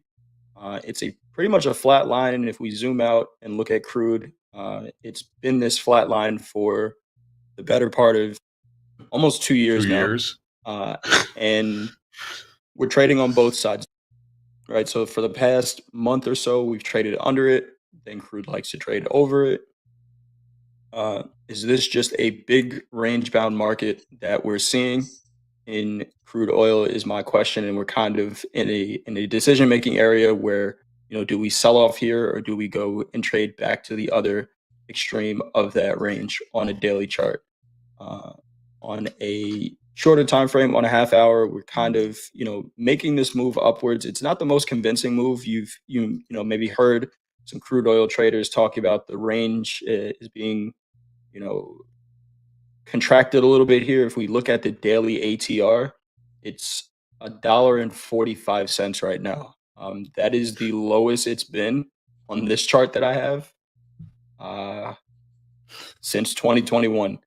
It's a pretty much a flat line, and if we zoom out and look at crude, it's been this flat line for the better part of almost 2 years now. And we're trading on both sides, right? So for the past month or so, we've traded under it. Then crude likes to trade over it. Is this just a big range-bound market that we're seeing in crude oil is my question, and we're kind of in a decision-making area where, do we sell off here or do we go and trade back to the other extreme of that range on a daily chart? On a shorter time frame, on a half hour, we're kind of making this move upwards. It's not the most convincing move. You've maybe heard some crude oil traders talk about the range as being contracted a little bit here. If we look at the daily ATR, it's $1.45 right now. That is the lowest it's been on this chart that I have since 2021.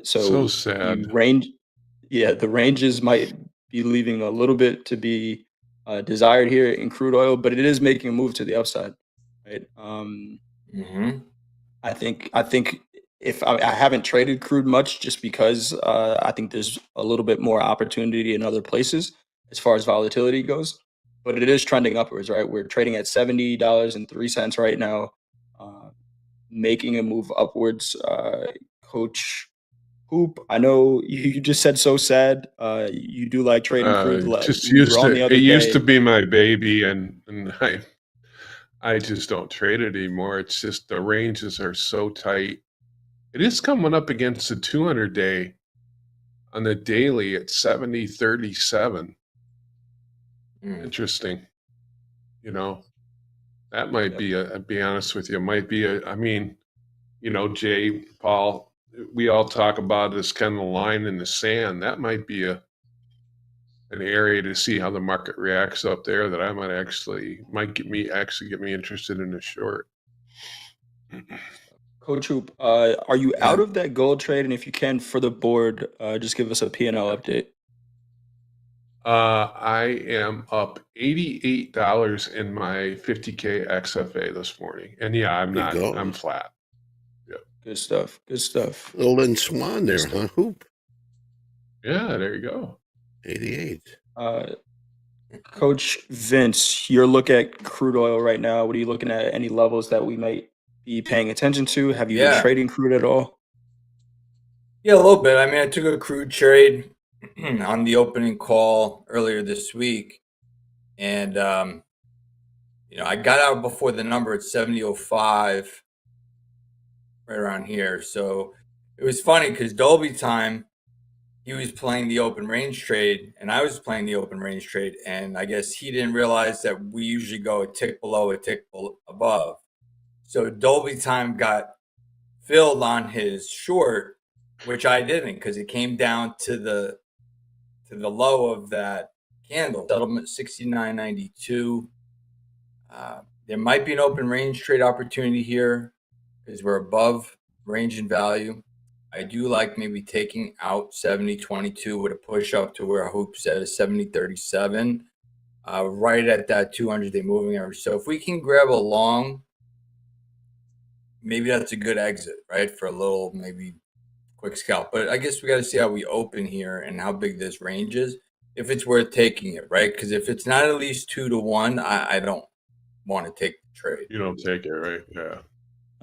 So sad. The ranges might be leaving a little bit to be desired here in crude oil, but it is making a move to the upside, right? I think if I haven't traded crude much just because I think there's a little bit more opportunity in other places as far as volatility goes, but it is trending upwards, right? We're trading at $70.03 right now, making a move upwards. Coach Hoop, I know you just said so sad. You do like trading crude. It used to be my baby, and I just don't trade it anymore. It's just the ranges are so tight. It is coming up against the 200-day on the daily at 70.37. Interesting. That might be I'll be honest with you, might be Jay, Paul, we all talk about this kind of line in the sand. That might be an area to see how the market reacts up there that I might get me interested in a short. Coach Hoop, are you out of that gold trade? And if you can, for the board, just give us a P&L update. I am up $88 in my 50K XFA this morning. And I'm flat. Yeah. Good stuff. Golden Swan there, huh? Hoop. Yeah, there you go. 88. Coach Vince, your look at crude oil right now, what are you looking at? Any levels that we might be paying attention to? Have you been trading crude at all? Yeah, a little bit. I mean, I took a crude trade on the opening call earlier this week, and I got out before the number at 70.05, right around here. So it was funny because Dolby time, he was playing the open range trade, and I was playing the open range trade, and I guess he didn't realize that we usually go a tick below, a tick above. So Dolby time got filled on his short, which I didn't, because it came down to the low of that candle. Settlement 69.92. There might be an open range trade opportunity here because we're above range and value. I do like maybe taking out 70.22 with a push up to where Hoop says 70.37, right at that 200-day moving average. So if we can grab a long, maybe that's a good exit, right, for a little maybe quick scalp. But I guess we got to see how we open here and how big this range is, if it's worth taking it, right? Because if it's not at least 2 to 1, I don't want to take the trade. You don't take it, right? Yeah.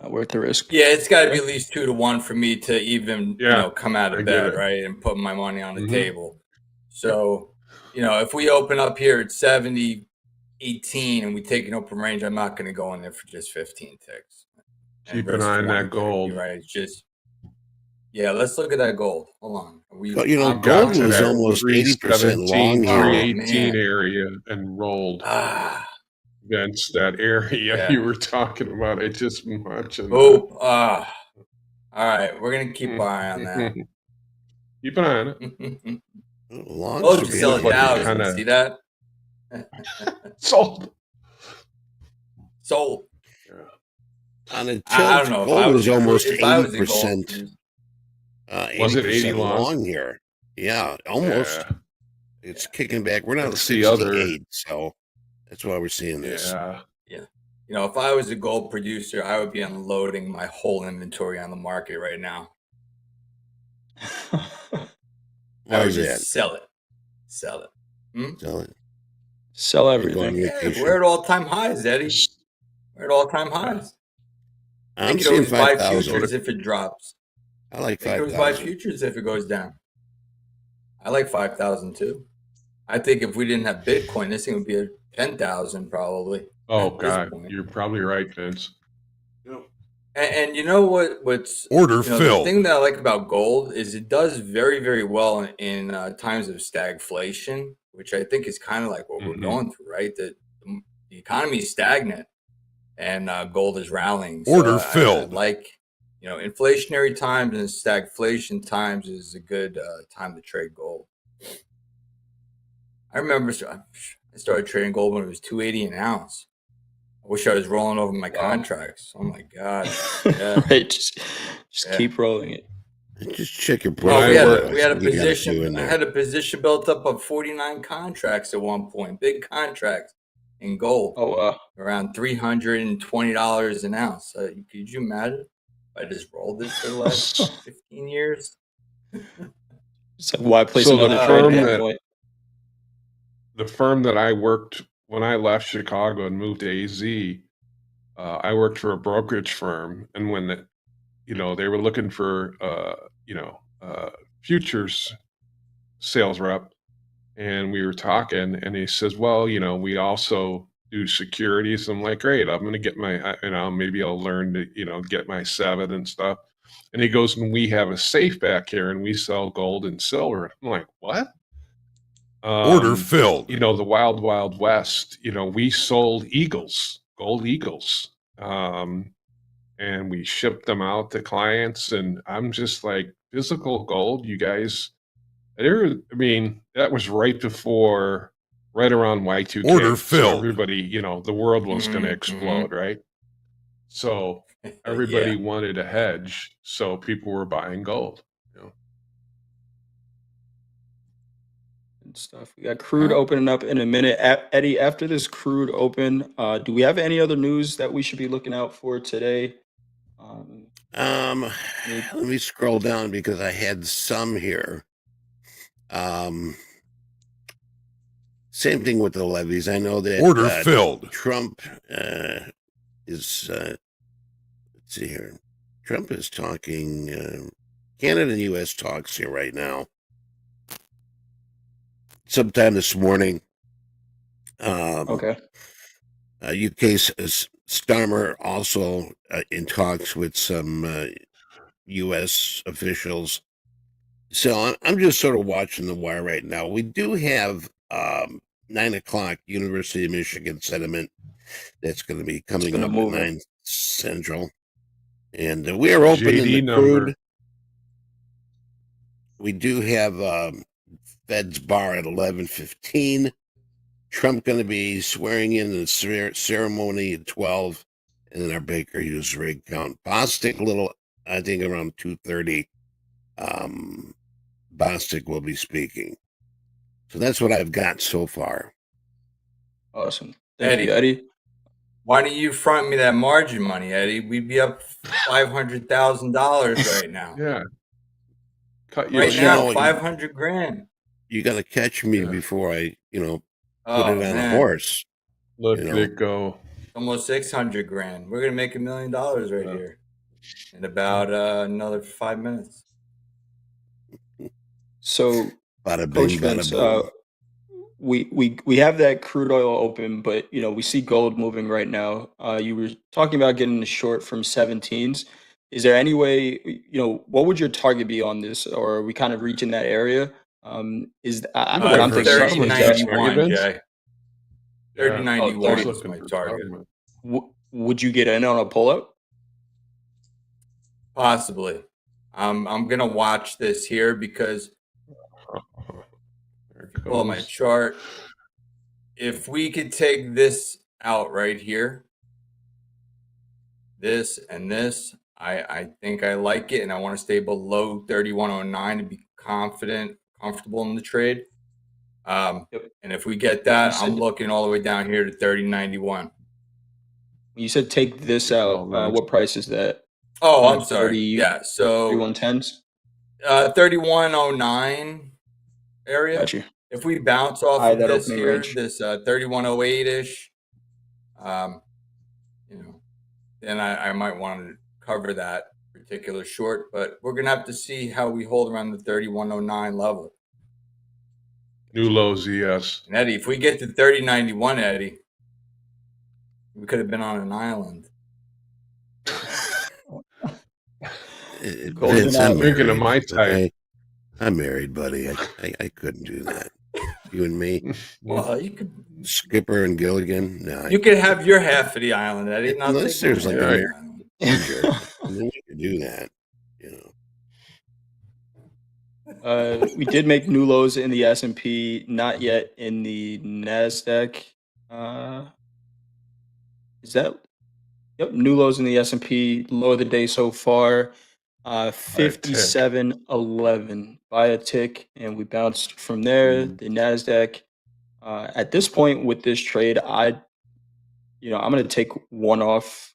Not worth the risk. Yeah, it's got to be at least 2 to 1 for me to even come out of bed, right, and put my money on the table. So, if we open up here at 70.18 and we take an open range, I'm not going to go in there for just 15 ticks. Keep an eye on that gold. Right, it's just Yeah, let's look at that gold. Hold on. Gold got to was that almost 80% long 317, here. 318 area and rolled against that area you were talking about. It just much. All right, we're gonna keep our eye on that. Keep an eye on it. Long should sell at 1,000. See that? Sold. On a I don't tilt, know. gold was almost if I was a 80%. Was it 80 long here? Yeah, almost. Yeah. It's kicking back. We're not at That's 68, so that's why we're seeing this. Yeah. You know, if I was a gold producer, I would be unloading my whole inventory on the market right now. Why is just that? sell it. Sell it. Sell everything. Yeah, we're at all-time highs, Eddie. We're at all-time highs. I'm They could always buy 5,000. futures if it drops. I like 5,000. They could always buy futures if it goes down. I like 5,000 too. I think if we didn't have Bitcoin, this thing would be at 10,000 probably. Oh God, you're probably right, Vince. And you know what's filled. The thing that I like about gold is it does very, very well in times of stagflation, which I think is kind of like what we're going through, right? The economy is stagnant and gold is rallying. Filled. Inflationary times and stagflation times is a good time to trade gold. I remember I started trading gold when it was $280 an ounce. I wish I was rolling over my contracts. Oh my God! Yeah. Right, just keep rolling it. Just check your we had a position. I had a position built up of 49 contracts at one point, big contracts in gold. Oh wow! Around $320 an ounce. Could you imagine if I just rolled this for the last 15 years? It's like why place another trade at that point? The firm that I worked when I left Chicago and moved to AZ, I worked for a brokerage firm, and when they were looking for futures sales rep, and we were talking, and he says, "Well, we also do securities." I'm like, "Great, I'm going to get my, maybe I'll learn to, get my 7 and stuff." And he goes, "And we have a safe back here, and we sell gold and silver." I'm like, "What?" Filled. The wild, wild west, we sold gold eagles, and we shipped them out to clients. And I'm just like, physical gold, you guys, that was right around Y2K. So everybody, the world was going to explode, right? So everybody wanted a hedge. So people were buying gold. Stuff. We got crude opening up in a minute. Eddie, after this crude open, do we have any other news that we should be looking out for today? Let me scroll down because I had some here. Same thing with the levies. I know that filled. Trump is let's see here. Trump is talking Canada and U.S. talks here right now. Sometime this morning. Okay. UK Starmer also in talks with some U.S. officials. So I'm just sort of watching the wire right now. We do have 9 o'clock University of Michigan sentiment that's going to be coming up at 9 Central. And we are open in the crude. We do have Fed's bar at 11:15. Trump going to be swearing in the ceremony at 12. And then our Baker Hughes rig count. Bostic I think around 2:30. Bostic will be speaking. So that's what I've got so far. Awesome. Thank you, Eddie. Why don't you front me that margin money, Eddie? We'd be up $500,000 right now. Yeah. Right now, 500 grand. You got to catch me before I, put it on a horse. Let it go. Almost 600 grand. We're going to make $1 million right here in about another 5 minutes. So, bada Coach bing, Vince, bada boom. we have that crude oil open, but we see gold moving right now. You were talking about getting a short from 17s. Is there any way, what would your target be on this? Or are we kind of reaching that area? Is what I'm thinking is 3091, Jay. Yeah, 3091 is looking my for target. settlement. would you get in on a pullout? Possibly. I'm gonna watch this here because pull my chart. If we could take this out right here, this and this, I think I like it, and I want to stay below 3109 to be comfortable in the trade. And if we get that, I'm looking all the way down here to 3091. You said take this out. What price is that? Oh, I'm sorry. Yeah, so 3110s. 3109 area. Got you. If we bounce off of this here, range. This 3108-ish, then I might want to cover that particular short, but we're gonna have to see how we hold around the 3109 level. New lows, yes. And Eddie, if we get to 3091, Eddie, we could have been on an island. Vince, I'm drinking a Mai Tai. Okay? I'm married, buddy. I couldn't do that. You and me. Well, you could. Skipper and Gilligan. No, you could have your half of the island, Eddie. Unless there's like a then we could do that. We did make new lows in the S&P, not yet in the NASDAQ. Is that? Yep, new lows in the S&P, low of the day so far. 57.11 by a tick, and we bounced from there. The NASDAQ. At this point with this trade, I'm going to take one off.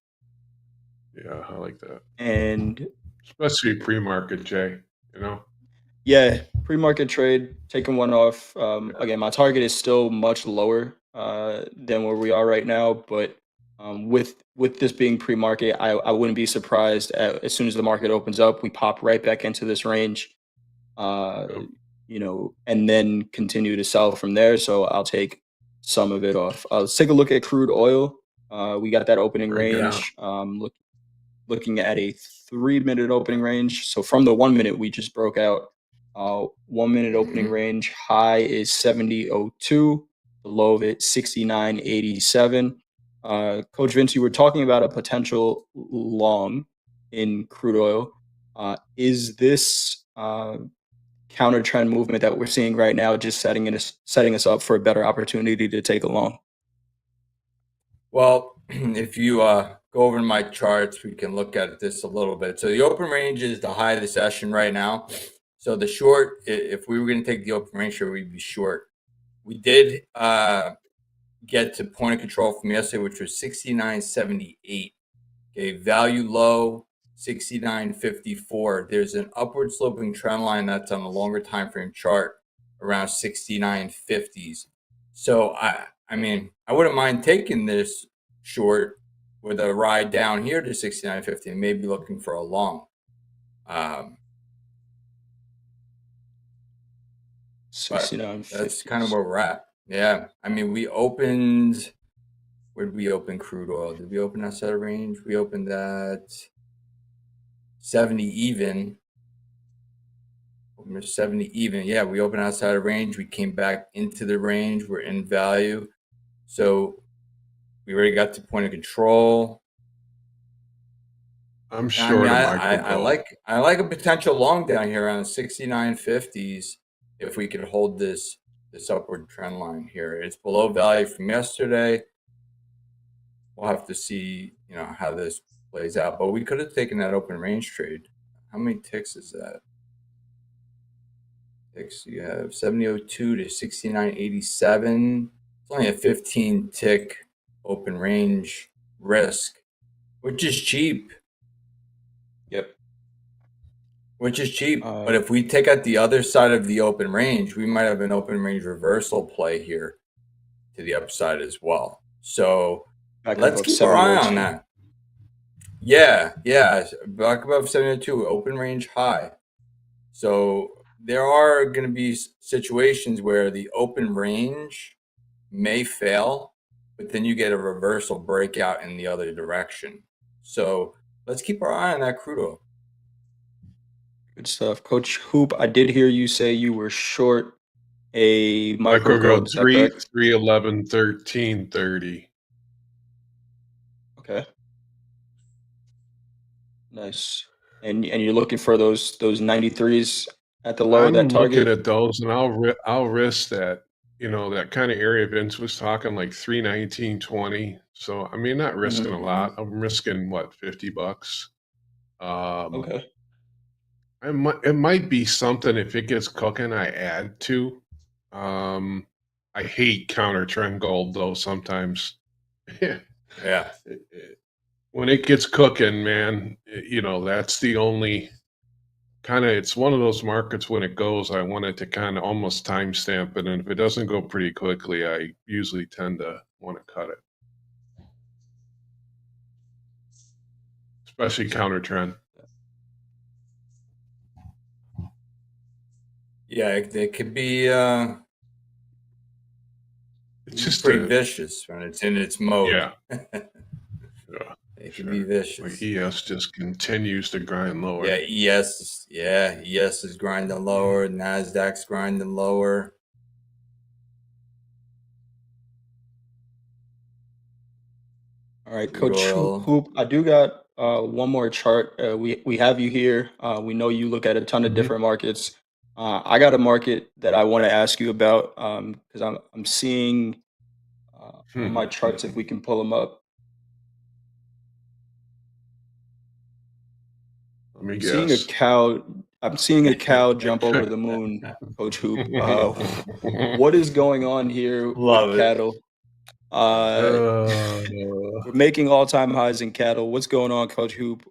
Yeah, I like that. And especially pre-market, Jay. Yeah, pre-market trade, taking one off. Again, my target is still much lower than where we are right now, but with this being pre-market, I wouldn't be surprised as soon as the market opens up, we pop right back into this range, and then continue to sell from there. So I'll take some of it off. Let's take a look at crude oil. We got that opening range. Looking at a 3-minute opening range. So from the 1 minute, we just broke out. 1 minute opening range high is 70.02. The low of it 69.87. Coach Vince, you were talking about a potential long in crude oil. Is this counter trend movement that we're seeing right now just setting us up for a better opportunity to take a long? Well, if you go over my charts, we can look at this a little bit. So the open range is the high of the session right now. So the short, if we were going to take the open range, we'd be short. We did get to point of control from yesterday, which was 69.78. Okay, value low 69.54. There's an upward sloping trend line that's on a longer time frame chart around 69.50s. So I wouldn't mind taking this short with a ride down here to 69.50 and maybe looking for a long. 69.50. That's kind of where we're at. Yeah. We opened, where did we open crude oil? Did we open outside of range? We opened at 70 even. 70 even. Yeah, we opened outside of range. We came back into the range. We're in value. So we already got to point of control. I'm short. I like a potential long down here around 69.50s if we could hold this upward trend line here. It's below value from yesterday. We'll have to see, how this plays out. But we could have taken that open range trade. How many ticks is that? Ticks, you have 70.02 to 69.87. It's only a 15 tick open range risk, which is cheap. Yep. Which is cheap. But if we take out the other side of the open range, we might have an open range reversal play here to the upside as well. So let's keep our eye on that. Yeah. Back above 72, open range high. So there are going to be situations where the open range may fail, but then you get a reversal breakout in the other direction. So let's keep our eye on that crude oil. Good stuff. Coach Hoop, I did hear you say you were short a Micro microgold. gold Is that correct? 311 1330. Okay. Nice. And you're looking for those 93s at the low of that I'm looking target? at those, and I'll risk that. You know, that kind of area. Vince was talking like 319.20. So I mean, not risking a lot. I'm risking what, $50. Okay. It might be something if it gets cooking, I add to. I hate counter trend gold though. Sometimes, Yeah. when it gets cooking, man, you know, that's the only kind of, it's one of those markets when it goes, I want it to kind of almost timestamp it. And if it doesn't go pretty quickly, I usually tend to want to cut it. Especially counter trend. Yeah, it could be it's just pretty vicious when it's in its mode. Yeah. Yeah. It can be vicious. Like ES just continues to grind lower. Yeah, ES is grinding lower, NASDAQ's grinding lower. All right, Crude Coach oil. Hoop, I do got one more chart. We have you here. We know you look at a ton of different markets. I got a market that I want to ask you about because I'm seeing on my charts, if we can pull them up. Let me I'm guess. seeing a cow jump over the moon, Coach Hoop. What is going on here with cattle? We're making all-time highs in cattle. What's going on, Coach Hoop?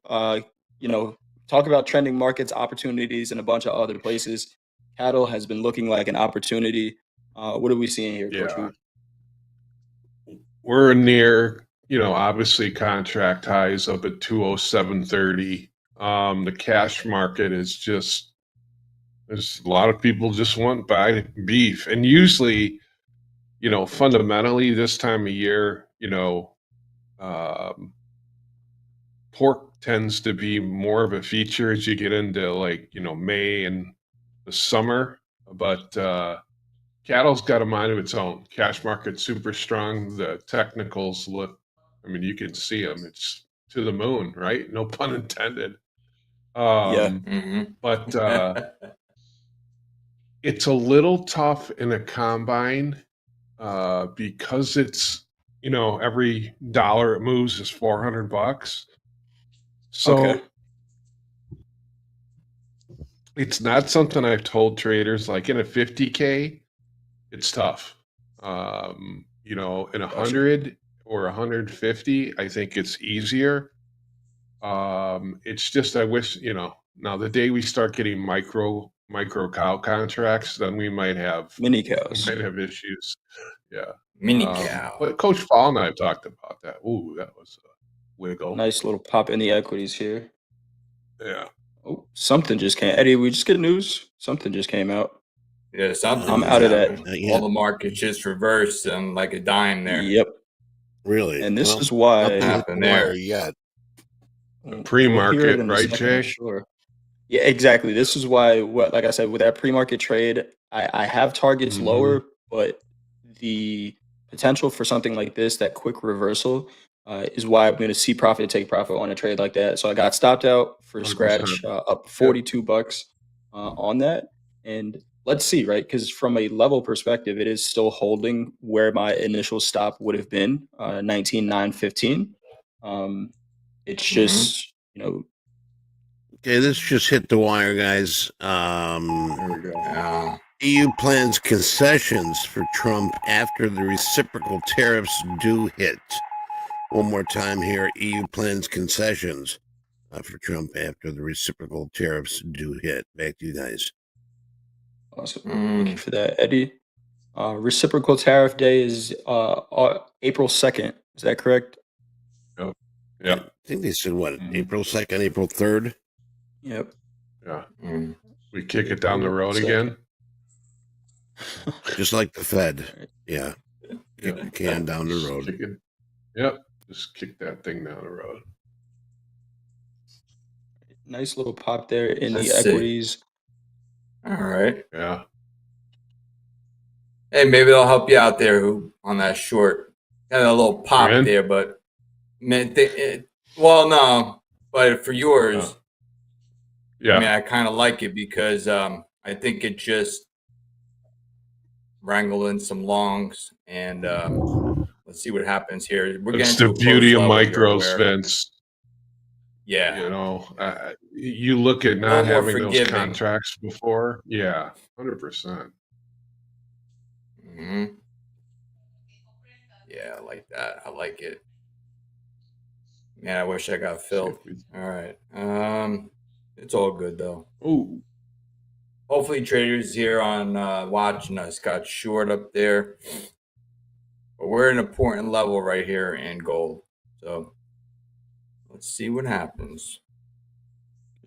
You know, talk about trending markets, opportunities, and a bunch of other places. Cattle has been looking like an opportunity. What are we seeing here, Coach Hoop? We're near, you know, obviously contract highs up at 207.30. The cash market is just, there's a lot of people just want buy beef. And usually, you know, fundamentally this time of year, you know, pork tends to be more of a feature as you get into like, you know, May and the summer. But cattle's got a mind of its own. Cash market's super strong. The technicals look, I mean, you can see them. It's to the moon, right? No pun intended. But it's a little tough in a combine because it's, you know, every dollar it moves is $400. So it's not something I've told traders. Like in a 50K, it's tough. You know, in 100 or 150, I think it's easier. It's just, I wish, you know, now the day we start getting micro cow contracts, then we might have mini cows. Might have issues. Yeah. Mini cow. But Coach Paul and I have talked about that. Ooh, that was a wiggle. Nice little pop in the equities here. Yeah. Oh, something just came. Eddie, we just get news. Something just came out. Yeah, something. I'm out of that. All the markets just reversed and like a dime there. Yep. Really? And this is why happened there yet. Pre-market, right, Jay? Sure. Yeah, exactly. This is why, like I said, with that pre-market trade, I have targets lower, but the potential for something like this, that quick reversal, is why I'm going to see profit, take profit on a trade like that. So I got stopped out for 100%. scratch, up $42 on that. And let's see, right? Because from a level perspective, it is still holding where my initial stop would have been, 19,915. It's just, you know. Okay, this just hit the wire, guys. There we go. EU plans concessions for Trump after the reciprocal tariffs do hit. One more time here. EU plans concessions for Trump after the reciprocal tariffs do hit. Back to you guys. Awesome. Thank you for that, Eddie. Reciprocal tariff day is April 2nd. Is that correct? Yeah. I think they said what, April 2nd, April 3rd? Yep. Yeah. We kick it down the road again. Just like the Fed. Yeah. Kick the can down the road. Yep. Just kick that thing down the road. Nice little pop there in the Let's see. equities. All right. Yeah. Hey, maybe they'll help you out there on that short. Had a little pop there, but well, no, but for yours, yeah. I mean, I kind of like it because I think it just wrangled in some longs, and let's see what happens here. We're It's getting the to a beauty close of level micros, here, Vince. Yeah. You know, you look at A not little more having those forgiving. contracts before. Yeah, 100%. Mm-hmm. Yeah, I like that. I like it. Man, I wish I got filled. All right. It's all good though. Ooh. Hopefully traders here on watching us got short up there. But we're at an important level right here in gold. So let's see what happens.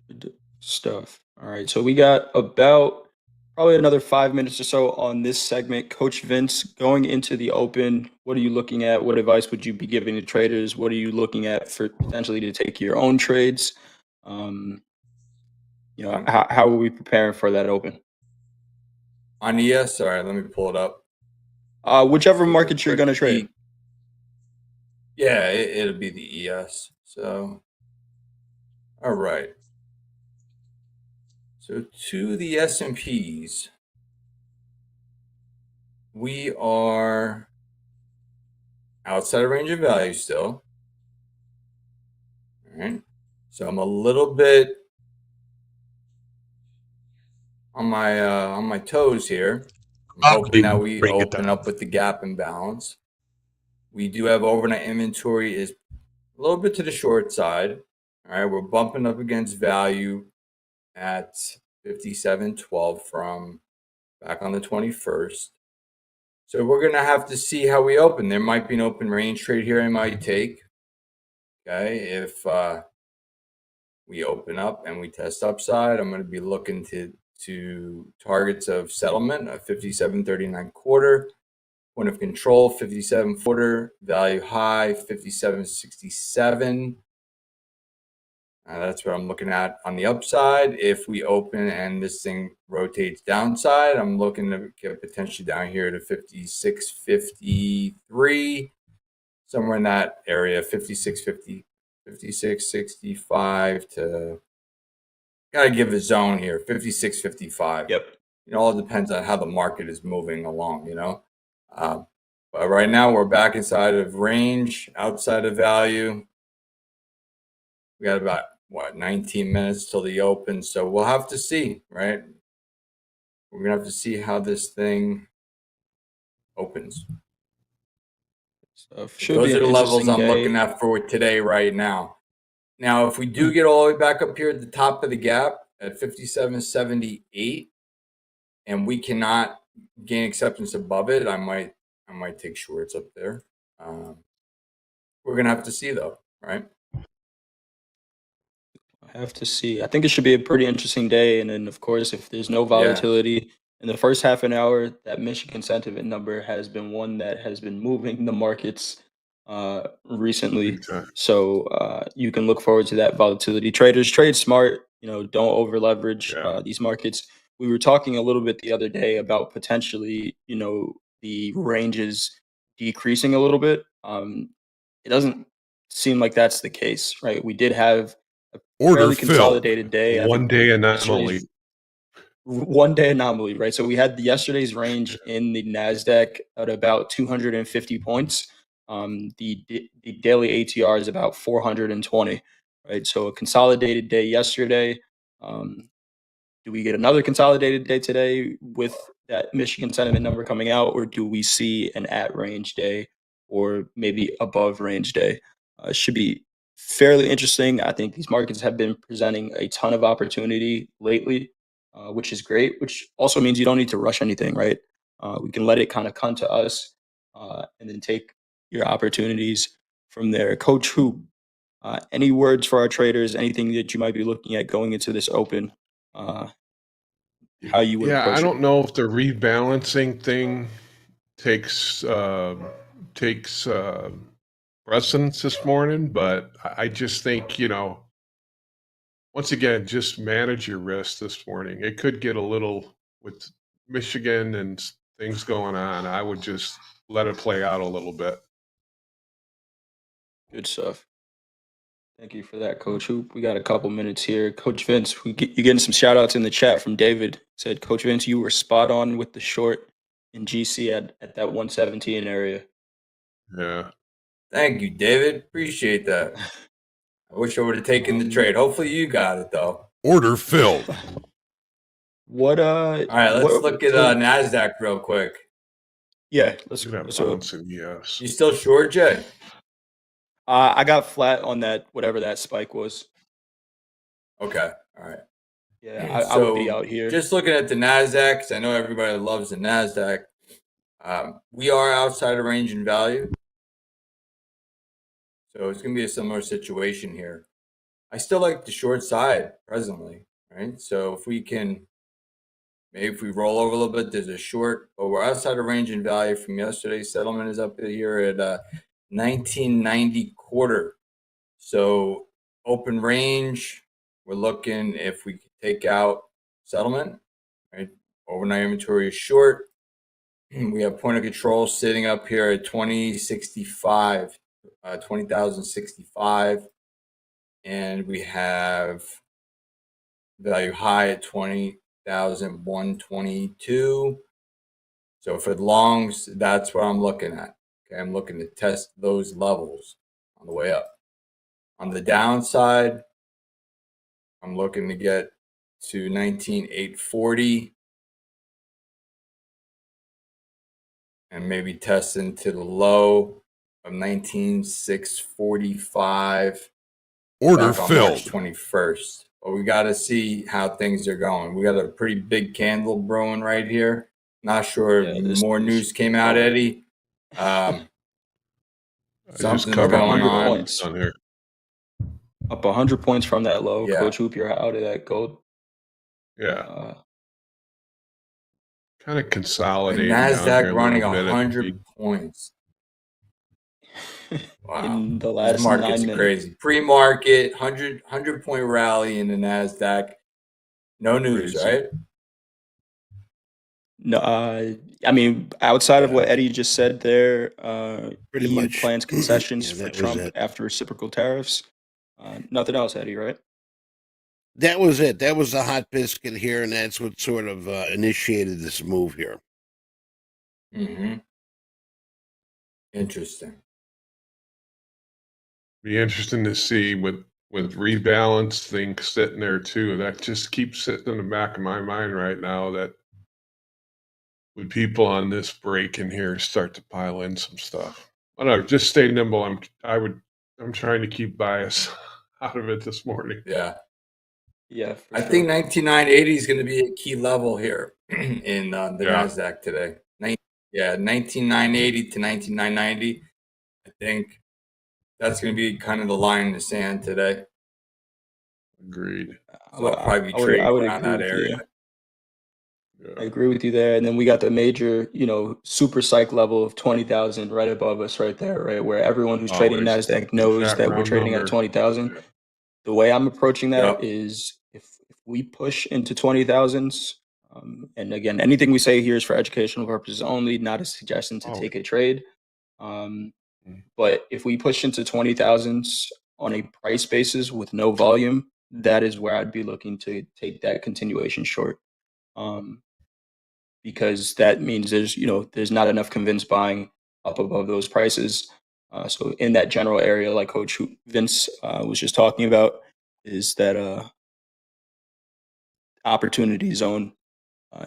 Good stuff. All right. So we got about probably another 5 minutes or so on this segment. Coach Vince, going into the open, what are you looking at? What advice would you be giving to traders? What are you looking at for potentially to take your own trades? How are we preparing for that open? On ES, all right, let me pull it up. Whichever market you're going to trade. Yeah, it'll be the ES. So, all right. So to the S&Ps, we are outside of range of value still. All right. So I'm a little bit on my toes here. I'm hoping that we open up with the gap imbalance. We do have overnight inventory is a little bit to the short side. All right, we're bumping up against value at 57.12 from back on the 21st. So we're going to have to see how we open. There might be an open range trade here I might take. Okay, if we open up and we test upside, I'm going to be looking to targets of settlement of 57.39 quarter, point of control 57 footer, value high 57.67. That's what I'm looking at on the upside. If we open and this thing rotates downside, I'm looking to get potentially down here to 56.53, somewhere in that area, 56.50, 56.65 to, gotta give a zone here, 56.55. Yep. It all depends on how the market is moving along, you know. But right now we're back inside of range, outside of value. We got about 19 minutes till the open, so we'll have to see, right? We're gonna have to see how this thing opens. Those are the levels I'm looking at for today right now. Now, if we do get all the way back up here at the top of the gap at 57.78, and we cannot gain acceptance above it, I might take shorts up there. We're gonna have to see though, right? I have to see. I think it should be a pretty interesting day. And then, of course, if there's no volatility in the first half an hour, that Michigan sentiment number has been one that has been moving the markets recently. So you can look forward to that volatility. Traders trade smart. Don't over leverage these markets. We were talking a little bit the other day about potentially, the ranges decreasing a little bit. It doesn't seem like that's the case, right? We did have a fairly consolidated day. One day anomaly. One day anomaly, right? So we had yesterday's range in the Nasdaq at about 250 points. The daily ATR is about 420, right? So a consolidated day yesterday. Do we get another consolidated day today with that Michigan sentiment number coming out, or do we see an at range day or maybe above range day? Should be fairly interesting. I think these markets have been presenting a ton of opportunity lately, which is great, which also means you don't need to rush anything, right? We can let it kind of come to us and then take your opportunities from there. Coach Hoop, any words for our traders, anything that you might be looking at going into this open? How you would approach I it? don't know if the rebalancing thing takes precedence this morning, but I just think, once again, just manage your risk this morning. It could get a little with Michigan and things going on. I would just let it play out a little bit. Good stuff. Thank you for that, Coach Hoop. We got a couple minutes here. Coach Vince, you're getting some shout outs in the chat from David. Said, Coach Vince, you were spot on with the short in GC at that 117 area. Yeah. Thank you, David. Appreciate that. I wish I would have taken the trade. Hopefully you got it, though. Order filled. What All right, let's look at NASDAQ real quick. Yeah, let's bouncing, yes. You still short, Jay? I got flat on that, whatever that spike was. Okay, all right. Yeah, I would be out here. Just looking at the NASDAQ, because I know everybody loves the NASDAQ. We are outside of range in value. So it's going to be a similar situation here. I still like the short side presently, right? So if we can, maybe if we roll over a little bit, there's a short, but we're outside of range in value from yesterday. Settlement is up here at 1990 quarter. So open range, we're looking if we could take out settlement, right? Overnight inventory is short. We have point of control sitting up here at 2065, 20,065. And we have value high at 20,122. So for the longs, that's what I'm looking at. Okay, I'm looking to test those levels on the way up. On the downside, I'm looking to get to 19,840 and maybe test into the low of 19,645. Order filled. March 21st. But we got to see how things are going. We got a pretty big candle brewing right here. Not sure if more news came out, Eddie. Something's going on here. Up 100 points from that low. Yeah. Coach Hoop, you're out of that gold. Yeah. Kind of consolidating. NASDAQ running 100 points. Wow. In the last market's 9 minutes. Crazy. Pre-market, 100 point rally in the NASDAQ. No news, right? No, I mean, outside of what Eddie just said there, Pretty EU much plans concessions for Trump it. after reciprocal tariffs. Nothing else, Eddie, right? That was it. That was the hot biscuit here, and that's what sort of initiated this move here. Mm-hmm. Interesting. Be interesting to see with rebalance things sitting there too. That just keeps sitting in the back of my mind right now. That when people on this break in here start to pile in some stuff, I don't know. Just stay nimble. I'm trying to keep bias out of it this morning. Yeah. Yeah. I think 19,980 is going to be a key level here in the NASDAQ today. 19,980 to 19,990. I think that's going to be kind of the line in the sand today. Agreed. So I'll probably be trading around that area. Yeah. I agree with you there. And then we got the major, super psych level of 20,000 right above us right there, right? Where everyone who's trading NASDAQ knows that we're trading at 20,000. Yeah. The way I'm approaching that is if we push into 20,000s, and again, anything we say here is for educational purposes only, not a suggestion to take a trade. But if we push into 20,000s on a price basis with no volume, that is where I'd be looking to take that continuation short. Because that means there's not enough convinced buying up above those prices. So in that general area, like Coach Vince was just talking about, is that opportunity zone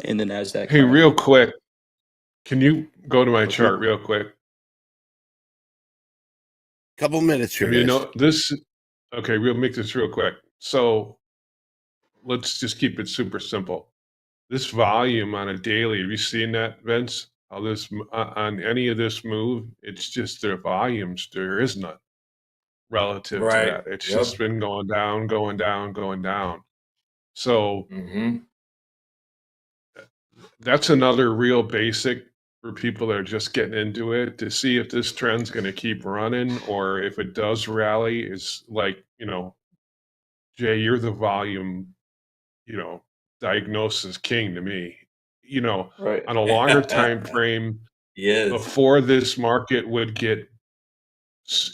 in the NASDAQ. Hey, real quick, can you go to my chart real quick? Couple minutes here. Okay, we'll make this real quick. So let's just keep it super simple. This volume on a daily, have you seen that, Vince? How this on any of this move, it's just the volumes. There is none relative to that. It's just been going down, going down, going down. So that's another real basic for people that are just getting into it to see if this trend's going to keep running or if it does rally. Is like Jay, you're the volume, diagnosis king to me. Right. On a longer time frame, before this market would get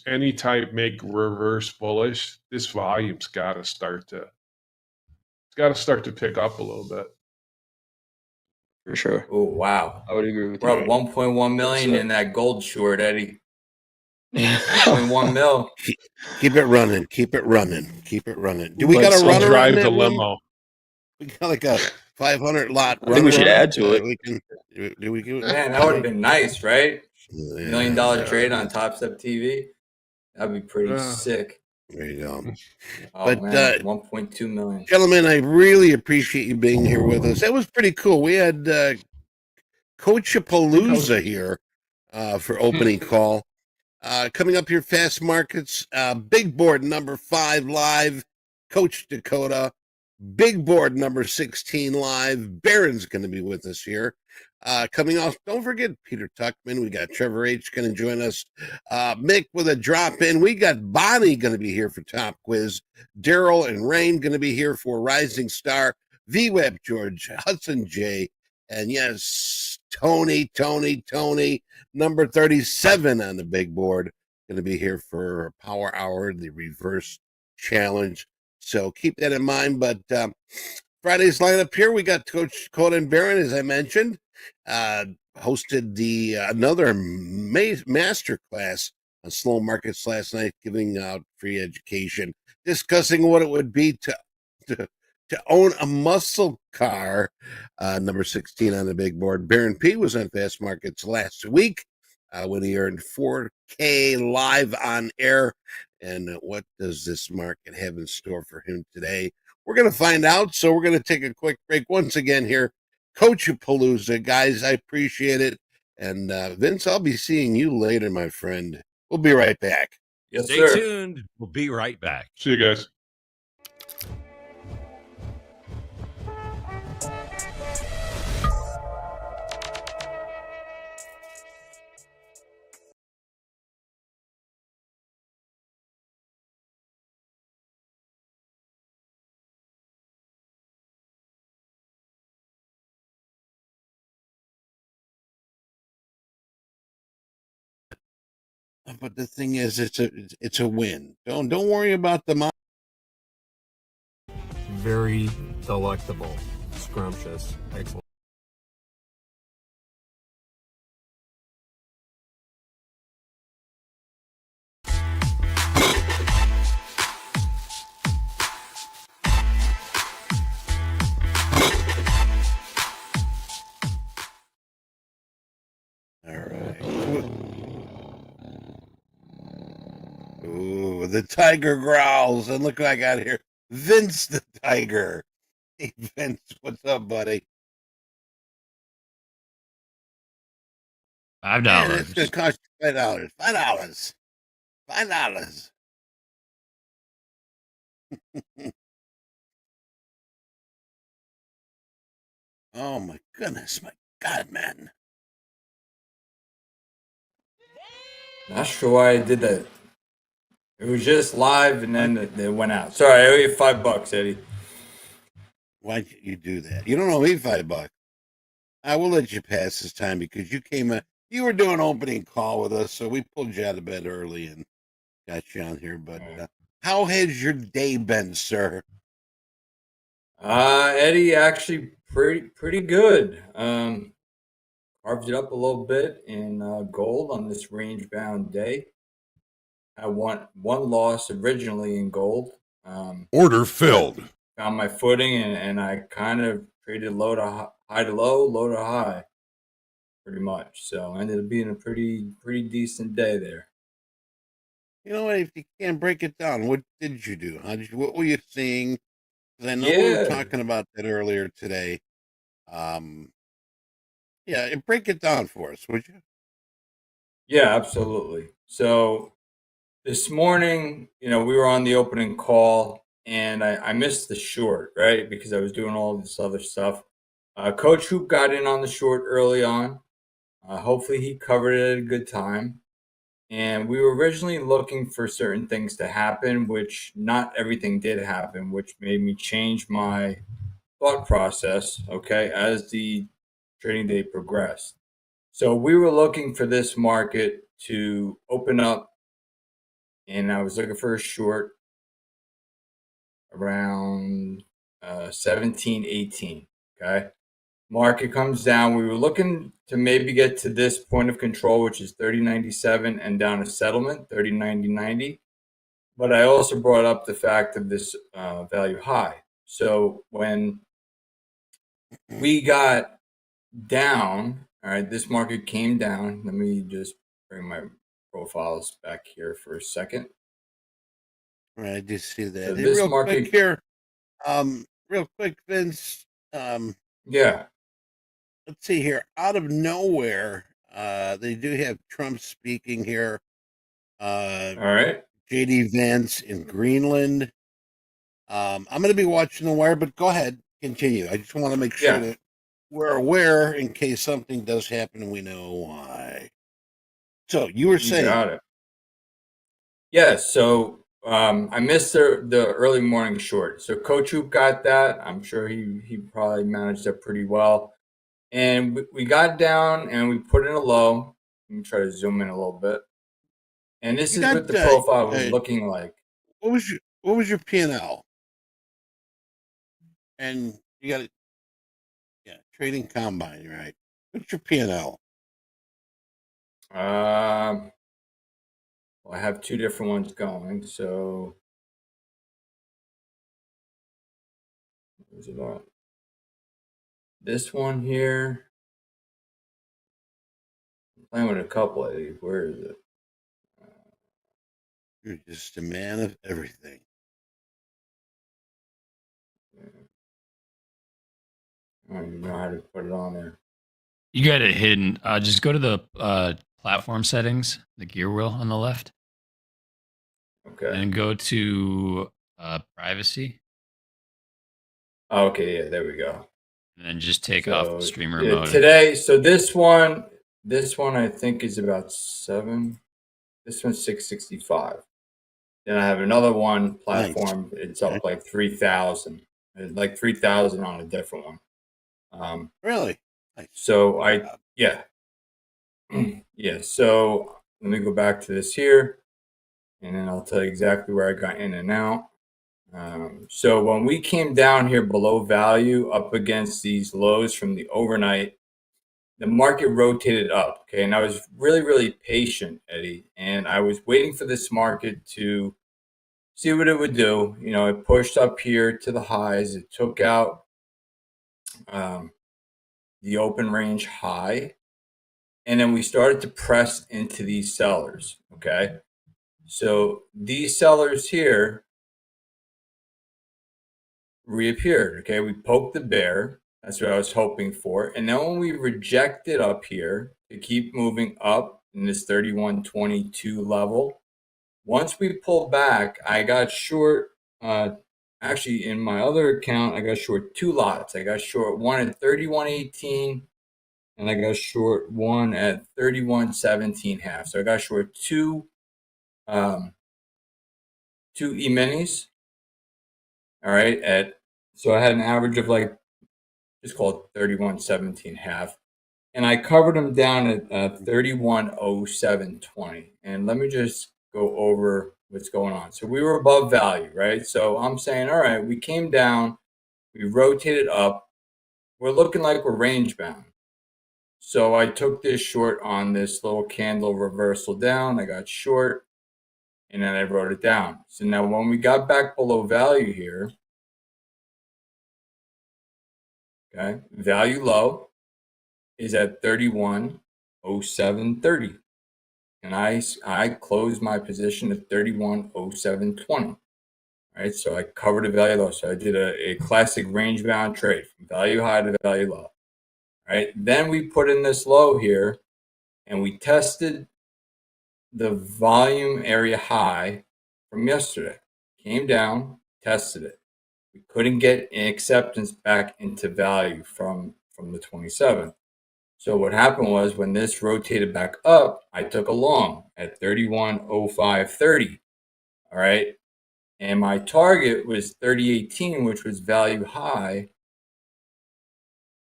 any type make reverse bullish, this volume's got to start to pick up a little bit. For sure. Oh, wow. I would agree with We're you. up 1.1 million in that gold short, Eddie. 1.1 mil. Keep it running. Keep it running. Keep it running. Do we got a I'll runner drive on that the one? limo. We got like a 500 lot runner. I think we should on add to it. We can. Do we give it? Man, that would have been nice, right? Yeah, $1 million trade on TopStep TV. That'd be pretty sick. There you go. Oh, But, man, 1.2 million. Gentlemen, I really appreciate you being here with us. That was pretty cool. We had Coachapalooza here for opening call. Coming up here, Fast Markets, big board number 5 live, Coach Dakota. Big board number 16 live. Barron's going to be with us here. Coming off, don't forget Peter Tuckman. We got Trevor H. going to join us. Mick with a drop in. We got Bonnie going to be here for Top Quiz. Daryl and Rain going to be here for Rising Star. VWeb George, Hudson J. And yes, Tony, number 37 on the big board, going to be here for Power Hour, the reverse challenge. So keep that in mind. But Friday's lineup here, we got Coach Colin Barron, as I mentioned, hosted the another master class on slow markets last night, giving out free education, discussing what it would be to own a muscle car. Number 16 on the big board. Baron P was on Fast Markets last week when he earned 4K live on air. And what does this market have in store for him today? We're going to find out. So we're going to take a quick break once again here. Coachapalooza, guys, I appreciate it. And Vince, I'll be seeing you later, my friend. We'll be right back. Yes, Stay sir. tuned. We'll be right back. See you guys. But the thing is, it's a win. Don't worry about the money. Very delectable, scrumptious, excellent. All right. Ooh, the tiger growls. And look what I got here. Vince the Tiger. Hey, Vince, what's up, buddy? $5. It's going to cost you $5. $5. Oh, my goodness. My God, man. Not sure why I did that. It was just live and then it went out. Sorry, I owe you $5, Eddie. Why'd you do that? You don't owe me $5. I will let you pass this time because you came you were doing opening call with us, so we pulled you out of bed early and got you on here. But how has your day been, sir? Eddie, actually pretty good. Carved it up a little bit in gold on this range bound day. I won one loss originally in gold. Order filled. Found my footing and I kind of traded low to high to low, low to high, pretty much. So ended up being a pretty decent day there. You know what? If you can't break it down, what did you do? What were you seeing? Because I know we were talking about that earlier today. Yeah, break it down for us, would you? Yeah, absolutely. So this morning, we were on the opening call and I missed the short, right? Because I was doing all this other stuff. Coach Hoop got in on the short early on. Hopefully he covered it at a good time. And we were originally looking for certain things to happen, which not everything did happen, which made me change my thought process, okay, as the trading day progressed. So we were looking for this market to open up, and I was looking for a short around 17, 18, okay? Market comes down. We were looking to maybe get to this point of control, which is 30.97, and down to settlement, 30.90. But I also brought up the fact of this value high. So when we got down, all right, this market came down. Let me just bring my profiles back here for a second. All right, I just see that. So Hey, this real market quick here, real quick, Vince. Yeah. Let's see here. Out of nowhere, they do have Trump speaking here. All right. JD Vance in Greenland. I'm going to be watching the wire, but go ahead, continue. I just want to make sure that we're aware in case something does happen and we know why. So you were saying, got it. Yeah. So I missed the early morning short. So Coach Hoop got that. I'm sure he probably managed that pretty well. And we got down and we put in a low. Let me try to zoom in a little bit. And this is what the profile was looking like. What was your P&L? And you got it. Yeah, trading combine, right? What's your P&L? Well, I have two different ones going. So where's it at? This one here. I'm playing with a couple of these. Where is it? You're just a man of everything. I don't even know how to put it on there. You got it hidden. Just go to the platform settings, the gear wheel on the left. Okay. And go to privacy. Okay, yeah, there we go. And then just take off the streamer mode. Today, so this one I think is about 7. This one's 665. Then I have another one platform. Nice. It's up like 3,000. Like 3,000 on a different one. Really? Nice. So yeah. So let me go back to this here, and then I'll tell you exactly where I got in and out. So when we came down here below value up against these lows from the overnight, the market rotated up. Okay. And I was really, really patient, Eddie. And I was waiting for this market to see what it would do. You know, it pushed up here to the highs. It took out the open range high. And then we started to press into these sellers. Okay. So these sellers here reappeared. Okay, we poked the bear. That's what I was hoping for. And then when we rejected up here to keep moving up in this 31.22 level, once we pulled back, I got short. Actually, in my other account, I got short 2 lots. I got short one at 31.18, and I got short one at 31.17 half. So I got short two E-minis. All right, so I had an average of like, just call it 31.17 half. And I covered them down at 31.0720. And let me just go over what's going on. So we were above value, right? So I'm saying, all right, we came down, we rotated up. We're looking like we're range bound. So I took this short on this little candle reversal down. I got short, and then I wrote it down. So now when we got back below value here, okay, value low is at 31.0730. And I closed my position at 31.0720. Right, so I covered a value low. So I did a classic range bound trade from value high to value low. Right, then we put in this low here, and we tested the volume area high from yesterday. Came down, tested it. We couldn't get an acceptance back into value from the 27th. So what happened was when this rotated back up, I took a long at 31.0530. All right. And my target was 30.18, which was value high.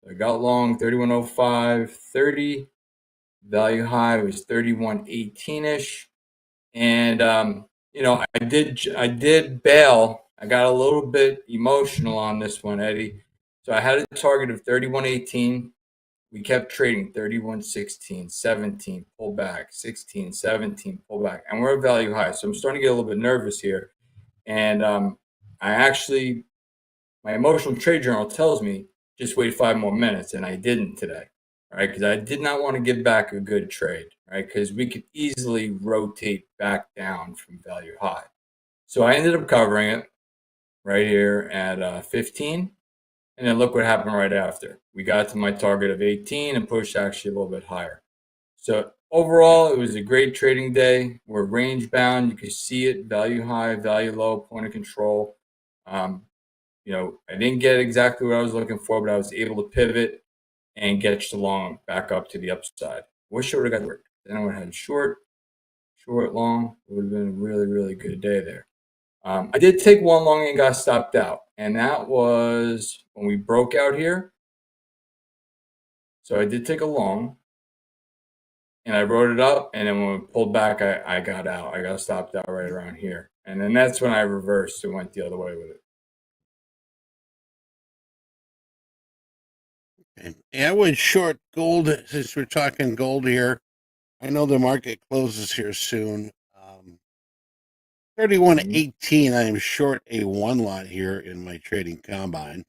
I got long 31.0530. Value high was 31.18-ish. And I did bail. I got a little bit emotional on this one, Eddie. So I had a target of 31.18. We kept trading 31.16, 17, pull back, 16, 17, pull back. And we're at value high. So I'm starting to get a little bit nervous here. And my emotional trade journal tells me just wait 5 more minutes. And I didn't today, right? Because I did not want to give back a good trade, right? Because we could easily rotate back down from value high. So I ended up covering it right here at 15. And then look what happened right after. We got to my target of 18 and pushed actually a little bit higher. So overall, it was a great trading day. We're range bound. You can see it, value high, value low, point of control. I didn't get exactly what I was looking for, but I was able to pivot and get the long back up to the upside. Wish I would have got work. Then I would have had short, long. It would have been a really, really good day there. I did take one long and got stopped out. And that was when we broke out here. So I did take a long. And I wrote it up. And then when we pulled back, I got out. I got stopped out right around here. And then that's when I reversed and went the other way with it. Okay. Yeah, I went short gold since we're talking gold here. I know the market closes here soon. 31.18. I am short a one lot here in my trading combine.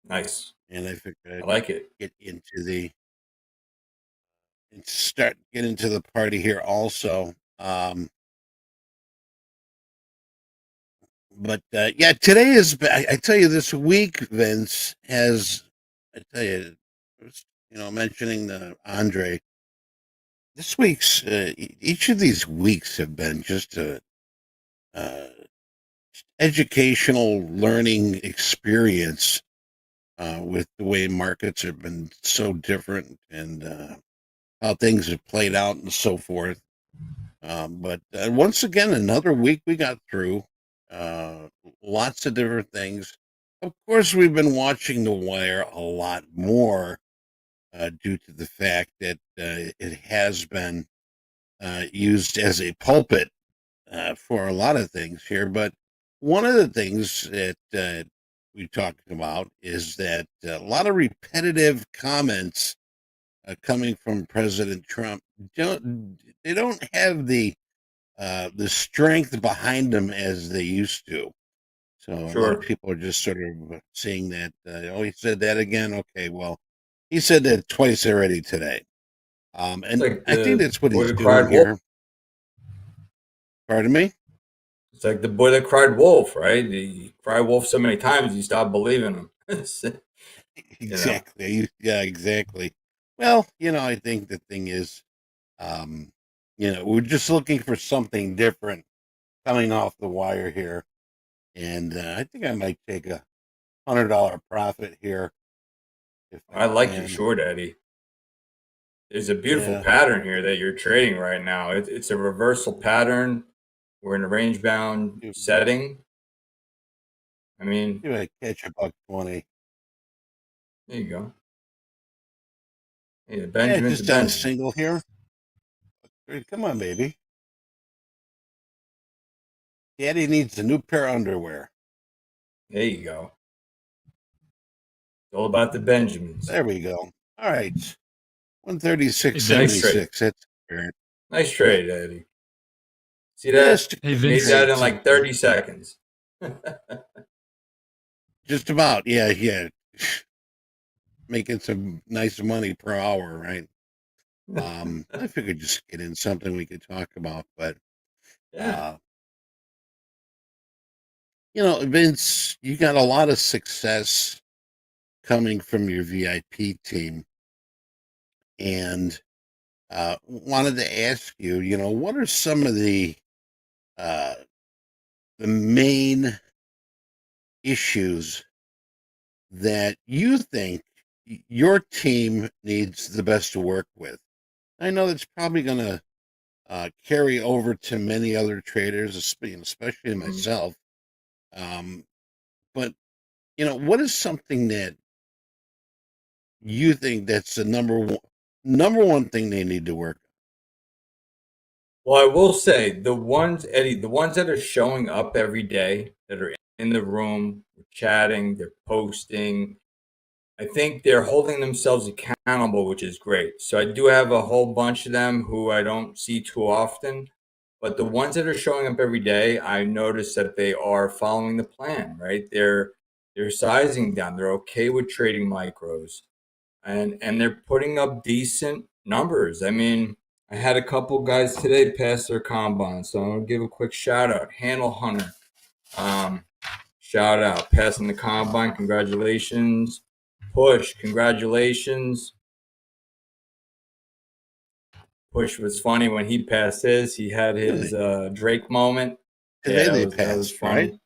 Nice. And I figured I like it. Get into the party here also. But yeah, today is. I tell you, this week, Vince has. I tell you, mentioning the Andre. This week's each of these weeks have been just a educational learning experience with the way markets have been so different and how things have played out and so forth. But once again, another week we got through. Lots of different things. Of course, we've been watching The Wire a lot more due to the fact that it has been used as a pulpit for a lot of things here. But one of the things that we talked about is that a lot of repetitive comments coming from President Trump don't have the strength behind them as they used to. So a lot of people are just sort of seeing that. He said that again. Okay, well, he said that twice already today. And I think that's what he's doing here. Pardon me? It's like the boy that cried wolf, right? He cried wolf so many times you stop believing him. Exactly. Yeah, exactly. Well, I think the thing is, we're just looking for something different coming off the wire here. And I think I might take a $100 profit here. If I like your short, Eddie. There's a beautiful pattern here that you're trading right now. It's a reversal pattern. We're in a range bound setting. I mean, you might catch $1.20. There you go. Hey, Benjamin's just done a single here. Come on, baby. Daddy needs a new pair of underwear. There you go. It's all about the Benjamins. There we go. All right. 136.76. That's fair. Nice trade, Eddie. See that? Hey, Vince. Made that in like 30 seconds. Just about. Yeah. Making some nice money per hour, right? I figured just get in something we could talk about, but Vince, you got a lot of success coming from your VIP team, and wanted to ask you, what are some of the main issues that you think your team needs the best to work with. I know that's probably going to carry over to many other traders, especially myself. But what is something that you think that's the number one thing they need to work on? Well, I will say the ones, Eddie, the ones that are showing up every day, that are in the room, chatting, they're posting, I think they're holding themselves accountable, which is great. So I do have a whole bunch of them who I don't see too often, but the ones that are showing up every day, I notice that they are following the plan, right? They're sizing down. They're okay with trading micros, and they're putting up decent numbers. I mean, I had a couple guys today pass their combine, so I'm gonna give a quick shout out. Handle Hunter, shout out, passing the combine. Congratulations. Push, congratulations. Push was funny when he passed his. He had his Drake moment. Today they passed, right?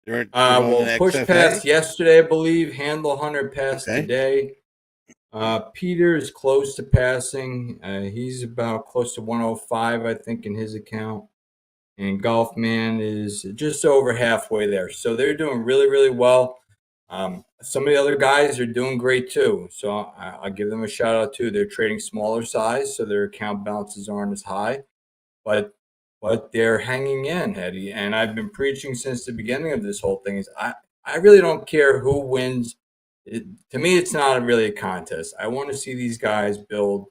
Well, Push XFA? passed yesterday, I believe. Handle Hunter passed today. Peter is close to passing. He's about close to 105, I think, in his account. And Golfman is just over halfway there. So they're doing really, really well. Some of the other guys are doing great too. So I'll give them a shout out too. They're trading smaller size, so their account balances aren't as high. But they're hanging in, Eddie. And I've been preaching since the beginning of this whole thing is I really don't care who wins. To me, it's not really a contest. I want to see these guys build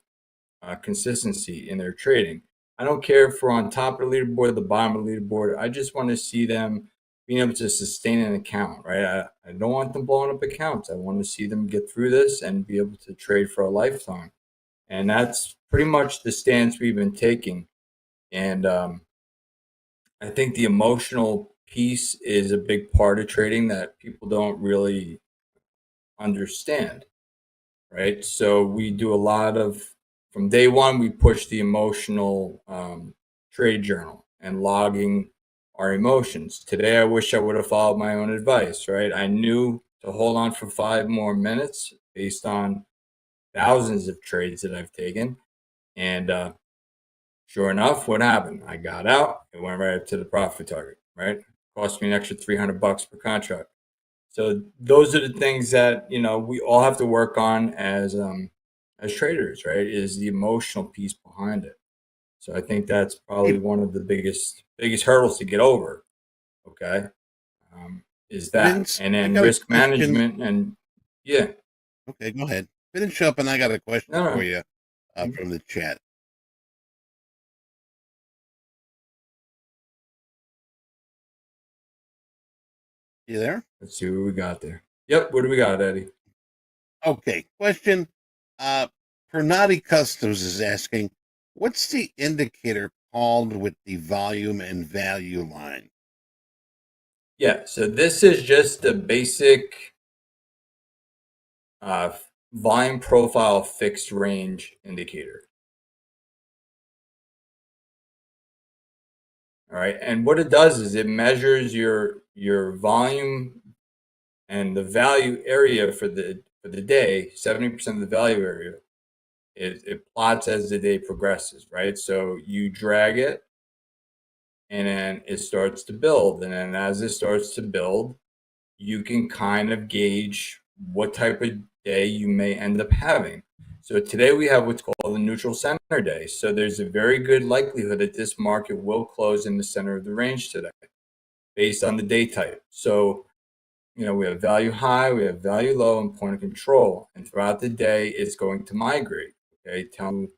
consistency in their trading. I don't care if we're on top of the leaderboard or the bottom of the leaderboard. I just want to see them being able to sustain an account, right? I don't want them blowing up accounts. I want to see them get through this and be able to trade for a lifetime. And that's pretty much the stance we've been taking. And I think the emotional piece is a big part of trading that people don't really understand, right? So we do a lot of, from day one, we push the emotional trade journal and logging our emotions. Today, I wish I would have followed my own advice, right? I knew to hold on for 5 more minutes based on thousands of trades that I've taken. And sure enough, what happened? I got out. It went right up to the profit target, right? Cost me an extra $300 per contract. So those are the things that we all have to work on as traders, right? Is the emotional piece behind it. So I think that's probably one of the biggest hurdles to get over. Okay, is that, Vince, and then risk management, and yeah. Okay, go ahead. Finish up, and I got a question for you from the chat. You there? Let's see what we got there. Yep, what do we got, Eddie? Okay, question. Pernati Customs is asking, what's the indicator called with the volume and value line? Yeah, so this is just a basic volume profile fixed range indicator. All right, and what it does is it measures your volume and the value area for the day. 70% of the value area. It plots as the day progresses, right? So you drag it, and then it starts to build, and then as it starts to build, you can kind of gauge what type of day you may end up having. So today we have what's called the neutral center day. So there's a very good likelihood that this market will close in the center of the range today based on the day type. So, we have value high, we have value low, and point of control. And throughout the day, it's going to migrate. Okay, tell me,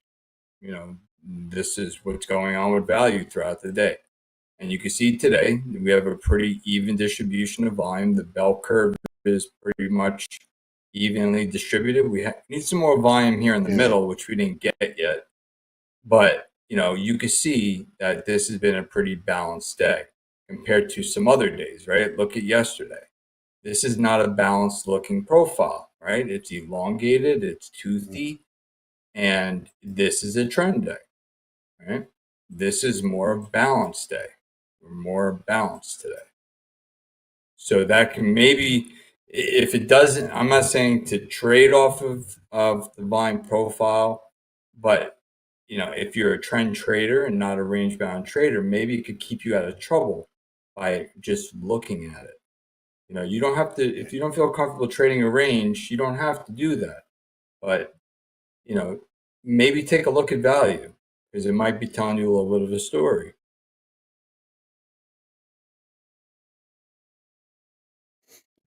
this is what's going on with value throughout the day. And you can see today, we have a pretty even distribution of volume. The bell curve is pretty much evenly distributed. We need some more volume here in the middle, which we didn't get yet. But, you can see that this has been a pretty balanced day compared to some other days, right? Look at yesterday. This is not a balanced looking profile, right? It's elongated, it's toothy, and this is a trend day, right? This is more a balanced day. We're more balanced today. So that can maybe, If it doesn't, I'm not saying to trade off of the volume profile, but if you're a trend trader and not a range bound trader, maybe it could keep you out of trouble by just looking at it. You don't have to, if you don't feel comfortable trading a range, you don't have to do that. But, maybe take a look at value because it might be telling you a little bit of a story.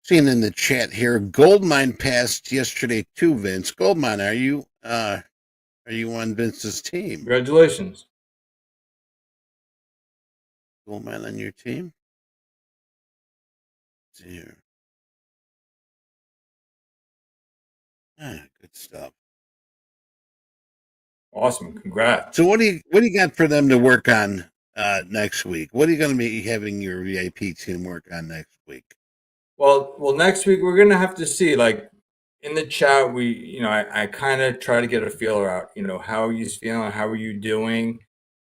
Seeing in the chat here, Goldmine passed yesterday too, Vince. Goldmine, are you on Vince's team? Congratulations. Goldmine on your team? Let's see here. Good stuff. Awesome. Congrats. So what do you got for them to work on next week? What are you going to be having your VIP team work on next week? Well, next week we're gonna have to see. Like in the chat, I kind of try to get a feeler out. How are you feeling? How are you doing?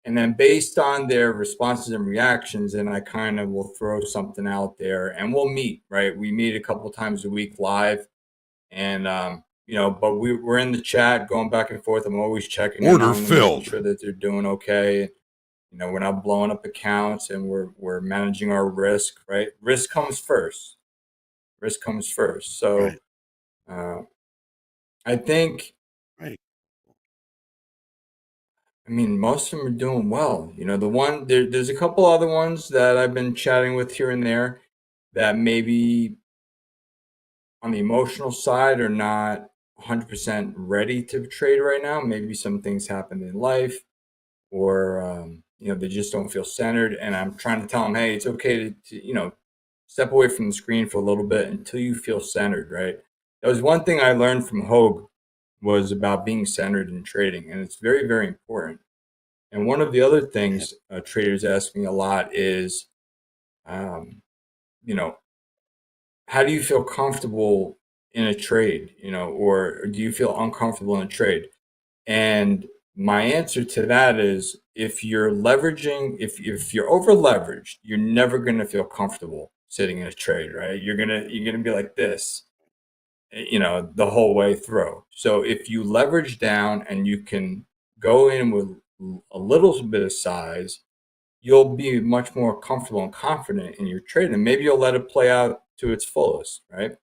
And then based on their responses and reactions, and I kind of will throw something out there, and we'll meet. Right? We meet a couple times a week live, and but we're in the chat, going back and forth. I'm always checking in on them, making sure that they're doing okay. We're not blowing up accounts, and we're managing our risk. Right? Risk comes first. So right. I think, right. I mean, most of them are doing well. There's a couple other ones that I've been chatting with here and there that maybe on the emotional side are not 100% ready to trade right now. Maybe some things happened in life, or they just don't feel centered. And I'm trying to tell them, hey, it's okay to step away from the screen for a little bit until you feel centered, right? That was one thing I learned from Hogue, was about being centered in trading, and it's very, very important. And one of the other things traders ask me a lot is, how do you feel comfortable in a trade, or do you feel uncomfortable in a trade? And my answer to that is, if you're leveraging, if you're over leveraged, you're never going to feel comfortable sitting in a trade, right? You're gonna be like this, the whole way through. So if you leverage down and you can go in with a little bit of size, you'll be much more comfortable and confident in your trade, and maybe you'll let it play out to its fullest, right?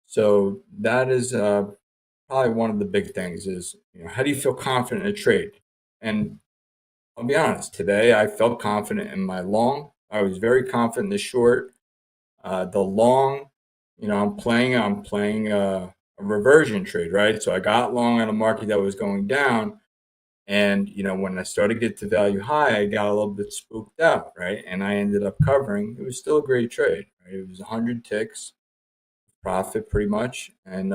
So that is probably one of the big things is, how do you feel confident in a trade? And I'll be honest, today I felt confident in my long. I was very confident in the short. The long, I'm playing a reversion trade, right? So I got long on a market that was going down. And, when I started to get to value high, I got a little bit spooked out, right? And I ended up covering. It was still a great trade, right? It was 100 ticks profit pretty much. And,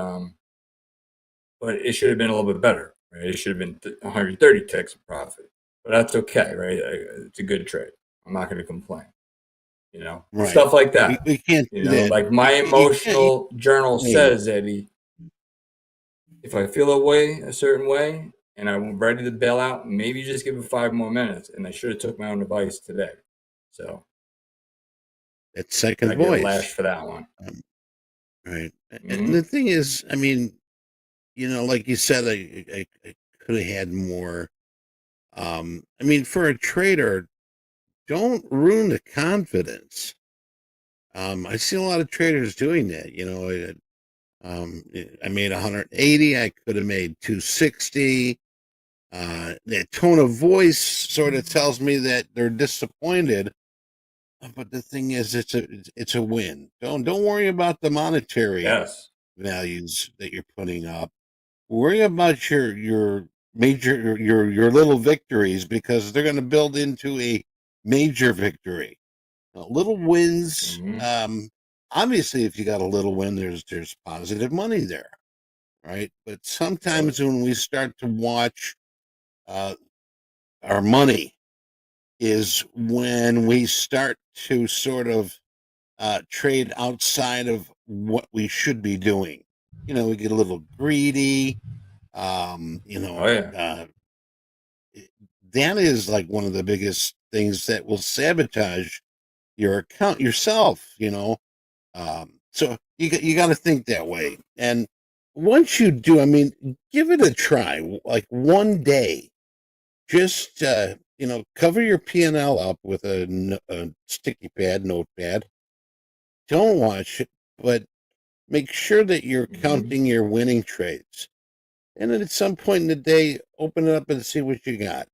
but it should have been a little bit better, right? It should have been 130 ticks of profit, but that's okay, right? It's a good trade. I'm not going to complain, right. Stuff like that. We can't do that. Like my emotional journal says, Eddie, if I feel a certain way, and I'm ready to bail out, maybe just give it 5 more minutes. And I should have took my own advice today. So that second I voice. get lashed for that one. Right. Mm-hmm. And the thing is, I mean, like you said, I could have had more. I mean, for a trader, don't ruin the confidence. I see a lot of traders doing that. I made 180. I could have made 260. That tone of voice sort of tells me that they're disappointed. But the thing is, it's a win. Don't worry about the monetary values that you're putting up. Worry about your major your little victories, because they're going to build into a major victory. Little wins. Obviously, if you got a little win, there's positive money there, right? But sometimes when we start to watch our money, is when we start to sort of trade outside of what we should be doing. We get a little greedy. That is like one of the biggest things that will sabotage your account yourself. So you got to think that way. And once you do, I mean, give it a try. Like one day, just cover your P&L up with a sticky pad, notepad. Don't watch it, but make sure that you're counting your winning trades. And then at some point in the day, open it up and see what you got.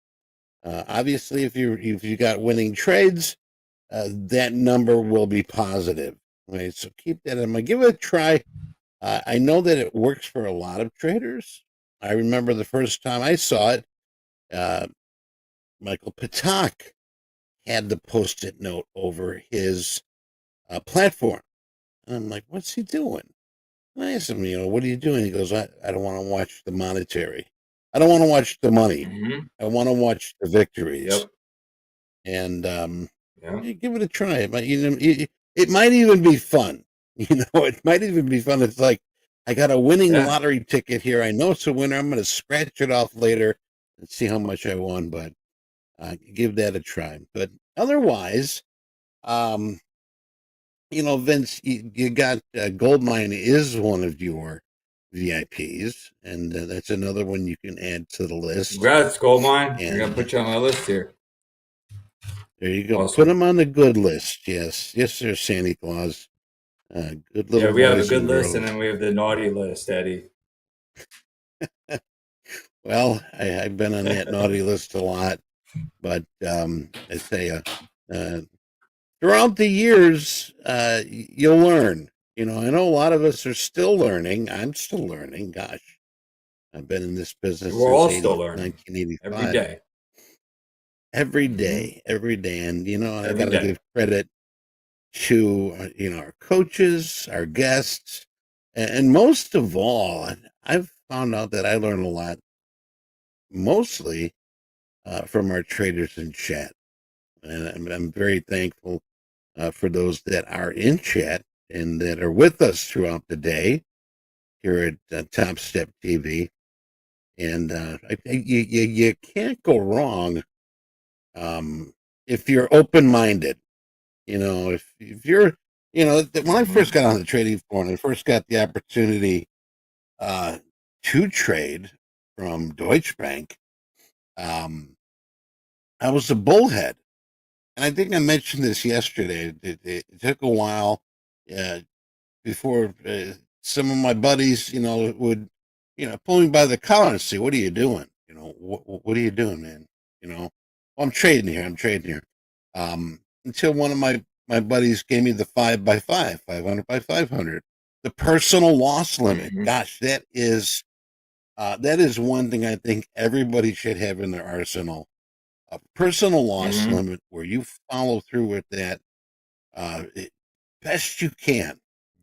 Obviously, if you got winning trades, that number will be positive. Right, so keep that in mind. Give it a try. I know that it works for a lot of traders. I remember the first time I saw it, Michael Patak had the Post-it note over his platform. And I'm like, what's he doing? And I asked him, what are you doing? He goes, I don't want to watch the monetary. I don't want to watch the money. I want to watch the victories. Yep. And give it a try. It might even be fun. It might even be fun. It's like, I got a winning lottery ticket here. I know it's a winner. I'm going to scratch it off later and see how much I won, but give that a try. But otherwise, Vince, you got Goldmine is one of your VIPs, and that's another one you can add to the list. Congrats, Goldmine. I'm going to put you on my list here. There you go. Awesome. Put them on the good list. Yes, sir, Santa Claus. Good little. Yeah, we have a good girls. list, and then we have the naughty list, Eddie. Well, I've been on that naughty list a lot, but I say, throughout the years, you'll learn. I know a lot of us are still learning. I'm still learning. Gosh, I've been in this business We're all since still learning. 1985. Every day. Every day. And, I got to give credit to, our coaches, our guests, and most of all, I've found out that I learn a lot, mostly from our traders in chat. And I'm very thankful for those that are in chat and that are with us throughout the day here at Top Step TV. And you can't go wrong if you're open-minded. If you're, when I first got on the trading floor and I first got the opportunity to trade from Deutsche Bank, I was a bullhead. And I think I mentioned this yesterday. It took a while before some of my buddies, would, pull me by the collar and say, "What are you doing? What are you doing, man? Well, I'm trading here. Until one of my buddies gave me the 5x5, 500 by 500, the personal loss limit. Gosh, that is one thing I think everybody should have in their arsenal. A personal loss limit where you follow through with that best you can.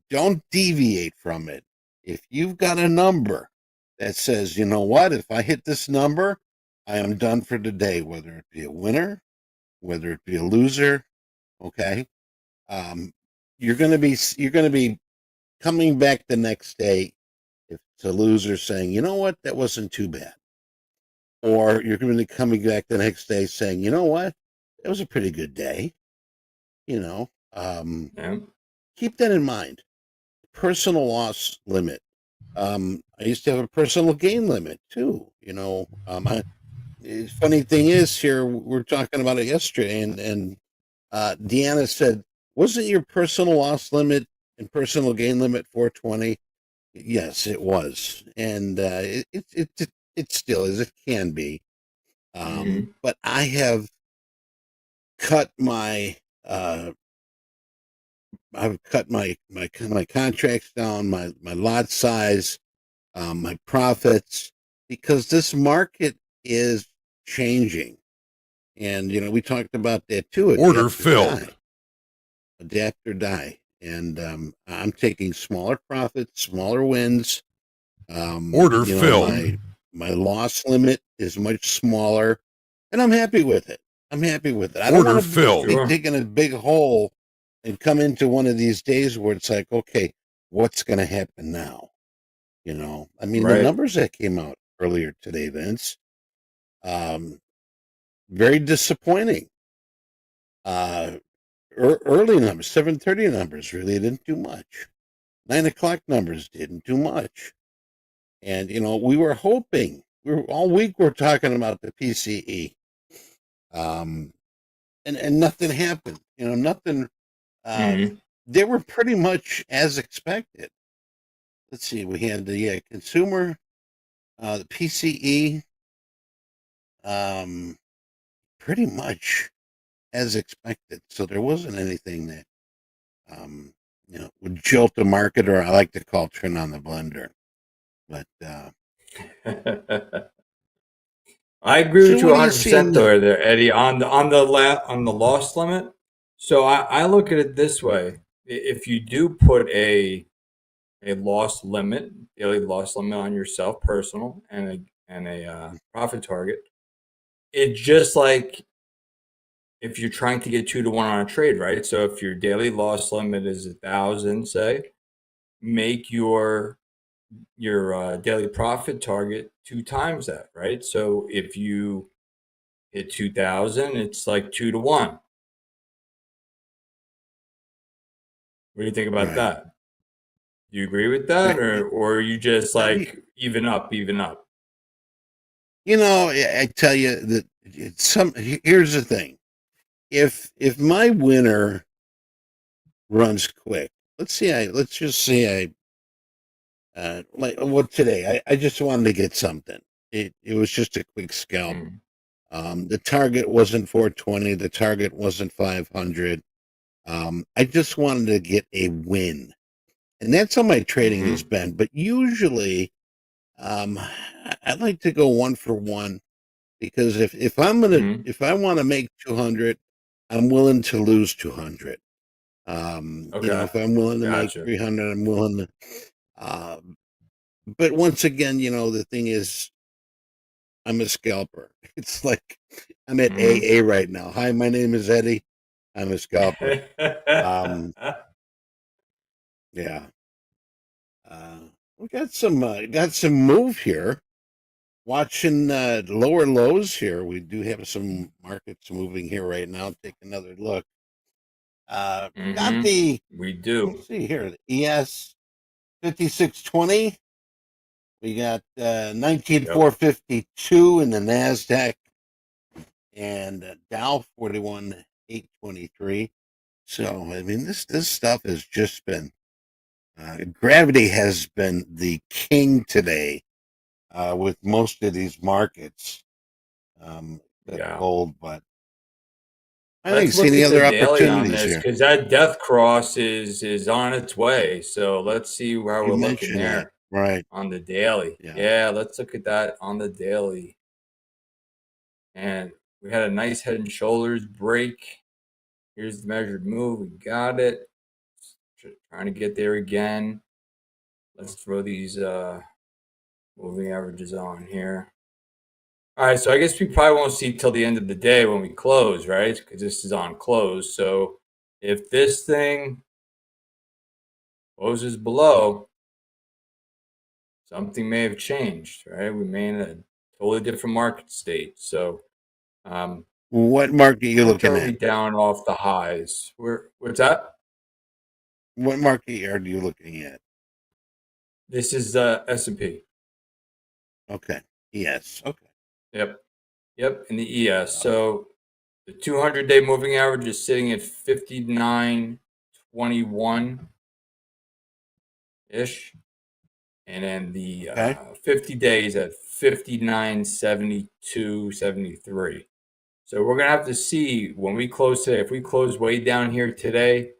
Don't deviate from it. If you've got a number that says, if I hit this number, I am done for the day, whether it be a winner, whether it be a loser, okay? You're gonna be coming back the next day if it's a loser saying, that wasn't too bad. Or you're going to be coming back the next day saying, that was a pretty good day. Keep that in mind. Personal loss limit. I used to have a personal gain limit too. Funny thing is, here we're talking about it yesterday, and Deanna said, "Wasn't your personal loss limit and personal gain limit 420?" Yes, it was, and it still is. It can be. But I have cut my contracts down, my lot size, my profits, because this market is changing. And we talked about that too. Order filled. Adapt or die. And I'm taking smaller profits, smaller wins. Order filled. My loss limit is much smaller, and I'm happy with it. I don't want to be digging a big hole and come into one of these days where it's like, okay, what's going to happen now? The numbers that came out earlier today, Vince, very disappointing. Early numbers, 7:30 numbers really didn't do much. 9 o'clock numbers didn't do much. And, we were hoping, all week we're talking about the PCE. And nothing happened. Nothing. They were pretty much as expected. Let's see. We had the consumer, the PCE, pretty much as expected. So there wasn't anything that, would jolt the market, or I like to call turn on the blender. But I agree with you 100% there, Eddie, on the loss limit. So I look at it this way: if you do put a loss limit, daily loss limit on yourself, personal, and a profit target, it's just like if you're trying to get 2 to 1 on a trade, right? So if your daily loss limit is 1,000, say, make your daily profit target 2 times that, right? So if you hit 2,000, it's like 2 to 1. What do you think about that? Do you agree with that, or are you just like even up? I tell you that here's the thing. If my winner runs quick, let's just say today I just wanted to get something. It was just a quick scalp. The target wasn't 420. The target wasn't 500. I just wanted to get a win, and that's how my trading has been. But usually, I like to go 1 for 1, because if I want to make 200, I'm willing to lose 200. If I'm willing to make 300, I'm willing to. But once again, the thing is, I'm a scalper. It's like I'm at AA right now. Hi, my name is Eddie. I'm a scalper. Yeah. We got some move here. Watching lower lows here. We do have some markets moving here right now. Take another look. We do. Let's see here. The ES 5620. We got 19,452 in the NASDAQ, and Dow 41,823. So, I mean, this stuff has just been, gravity has been the king today with most of these markets. Gold, but I think see any other opportunities here, because that death cross is on its way. So let's see how we're looking there. Right. On the daily. Yeah, let's look at that on the daily. And we had a nice head and shoulders break. Here's the measured move. We got it. Trying to get there again. Let's throw these moving averages on here. All right, so I guess we probably won't see till the end of the day when we close, right? Because this is on close. So if this thing closes below, something may have changed, right? We may in a totally different market state. So what market are you looking at? Down off the highs. What's that? What market are you looking at? This is S&P. Okay. ES. Okay. Yep. In the ES. So the 200-day moving average is sitting at 59.21 ish, and then the 50 days at 59.72.73. So we're gonna have to see when we close today. If we close way down here today,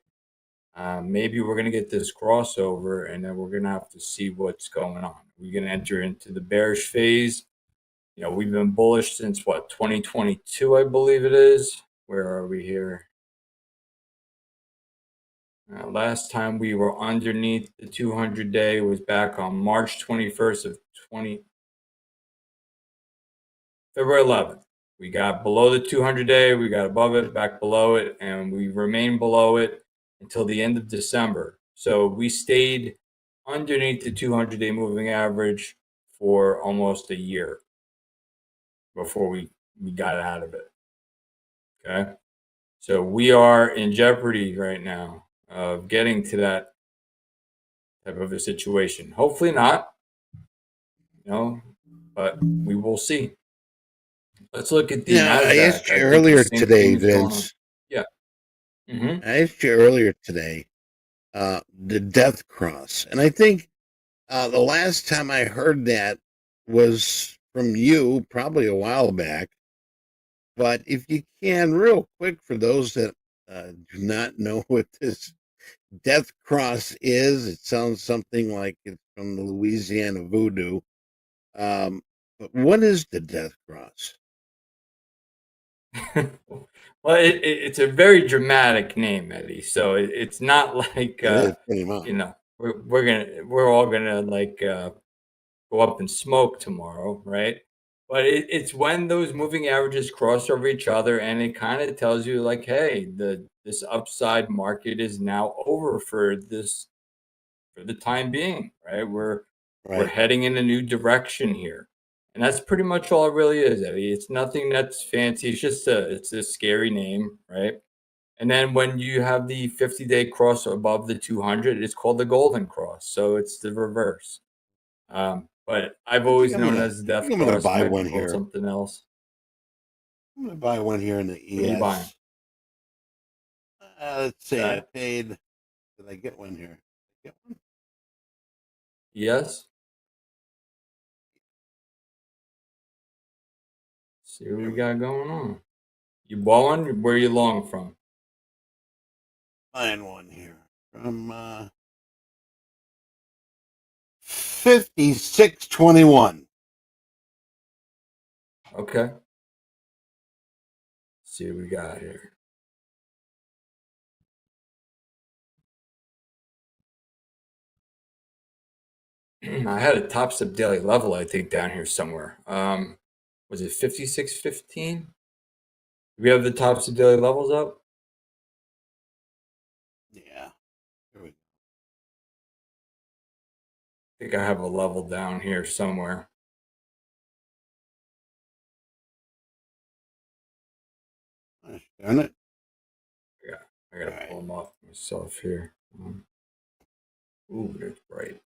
maybe we're gonna get this crossover, and then we're gonna have to see what's going on. We're gonna enter into the bearish phase. We've been bullish since 2022, I believe it is. Where are we here? Last time we were underneath the 200-day was back on March 21st of February 11th. We got below the 200-day, we got above it, back below it, and we remained below it until the end of December. So we stayed underneath the 200-day moving average for almost a year before we got out of it. Okay. So we are in jeopardy right now of getting to that type of a situation. Hopefully not, but we will see. Let's look at the NASDAQ. I asked you earlier today, Vince. Yeah. I asked you earlier today the death cross. And I think the last time I heard that was from you, probably a while back. But if you can, real quick, for those that do not know what this death cross is, it sounds something like it's from the Louisiana voodoo. But what is the death cross? Well, it's a very dramatic name, Eddie. So it's not like we're all gonna like go up in smoke tomorrow, right? But it's when those moving averages cross over each other, and it kind of tells you like, hey, this upside market is now over for the time being, right? We're heading in a new direction here. And that's pretty much all it really is, Eddie. It's nothing that's fancy. It's just it's a scary name, right? And then when you have the 50-day cross above the 200, it's called the golden cross. So it's the reverse. But I've always known it as the death cross. I'm going to buy one here. Something else. I'm going to buy one here in the ES. What are you buying? Let's see. I paid. Did I get one here? Get one? Yes. See what we got going on. You bought one? Where are you long from? Buying one here from 56.21. Okay. Let's see what we got here. I had a TopStep daily level, I think, down here somewhere. Was it 56.15? Do we have the TopStep daily levels up? Yeah. Here we go. I think I have a level down here somewhere. Darn it. Yeah, I gotta pull them off myself here. Ooh, that's bright.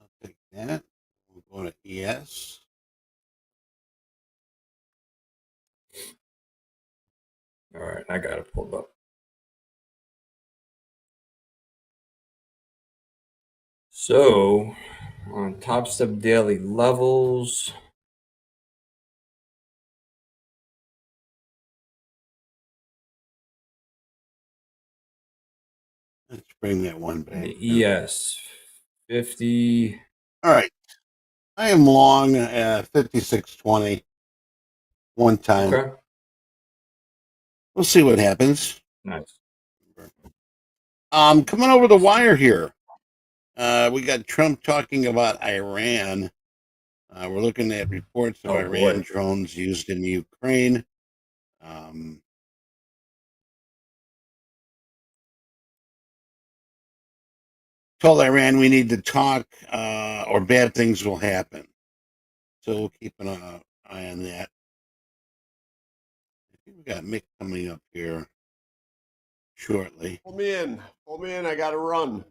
I'll take that. We'll go to ES. All right, I got it pulled up. So, on TopStep daily levels, let's bring that one back. The ES 50. All right. I am long 56.20 one time. Okay. We'll see what happens. Nice. Coming over the wire here. We got Trump talking about Iran. We're looking at reports of Iran drones used in Ukraine. Told Iran we need to talk or bad things will happen. So we'll keep an eye on that. I think we got Mick coming up here shortly. Pull me in. Pull me in. I got to run.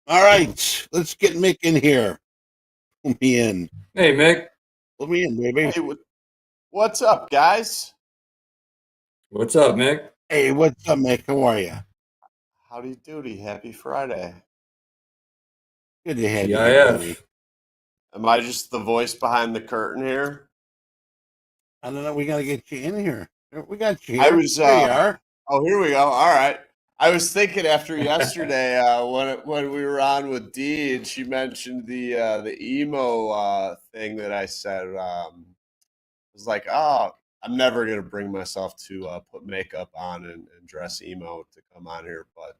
All right. Let's get Mick in here. Pull me in. Hey, Mick. Pull me in, baby. Hey, what's up, guys? What's up, Mick? Hey, what's up, Mick? How are you? Howdy doody. Happy Friday. Good to have you here, buddy. Am I just the voice behind the curtain here? I don't know. We got to get you in here. We got you here. I was. There you are. Oh, here we go. All right. I was thinking after yesterday when we were on with Dee and she mentioned the emo thing that I said. I was like, oh, I'm never gonna bring myself to put makeup on and dress emo to come on here, but.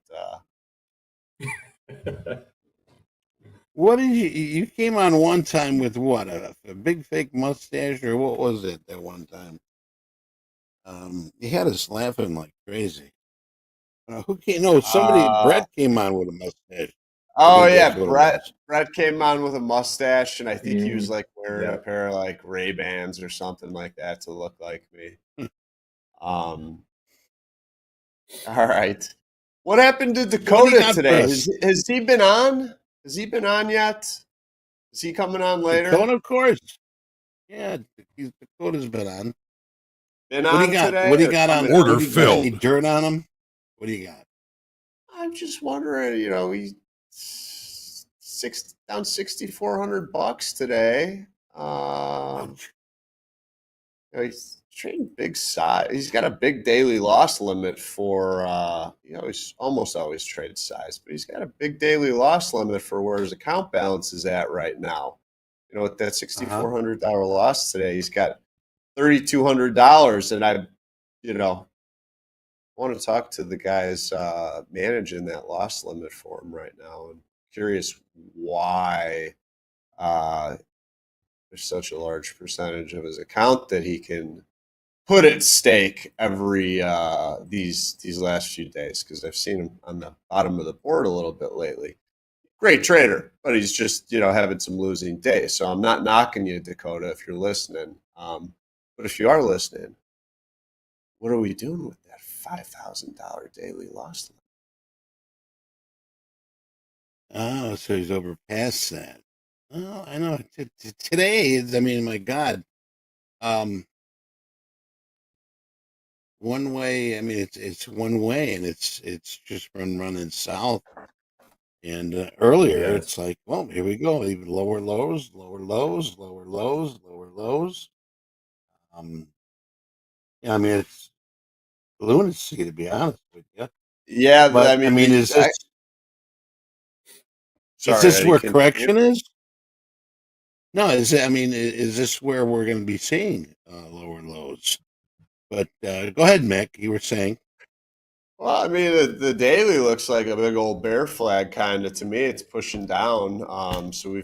What did you came on one time with what a big fake mustache or what was it that one time? You had us laughing like crazy. Who came? No, somebody. Brett came on with a mustache. Oh yeah, Brett came on with a mustache, and I think he was like wearing a pair of like Ray-Bans or something like that to look like me. All right. What happened to Dakota today? Has he been on? Has he been on yet? Is he coming on later? Dakota, of course. Yeah, Dakota's been on. Been what on do you got? today? What do you got on? Order got filled. any dirt on him? What do you got? I'm just wondering. He's down $6,400 today. He's trading big size. He's got a big daily loss limit for. He's almost always trade size, but he's got a big daily loss limit for where his account balance is at right now. With that $6,400 loss today, he's got $3,200, and I want to talk to the guys managing that loss limit for him right now. I'm curious why there's such a large percentage of his account that he can put at stake every these last few days, because I've seen him on the bottom of the board a little bit lately. Great trader, but he's just having some losing days. So I'm not knocking you, Dakota, if you're listening. But if you are listening, what are we doing with that $5,000 daily loss limit? Oh, so he's over past that. Oh, I know. Today, I mean, my God. One way. I mean, it's one way, and it's just running south. And earlier, it's like, well, here we go. Even lower lows, lower lows, lower lows, lower lows. Yeah, I mean, it's lunacy, to be honest with you. Yeah, but I mean, is this? Is this where correction is? No, is it? I mean, is this where we're going to be seeing lower lows? But go ahead, Mick. You were saying. Well, I mean, the daily looks like a big old bear flag kind of to me. It's pushing down. So we've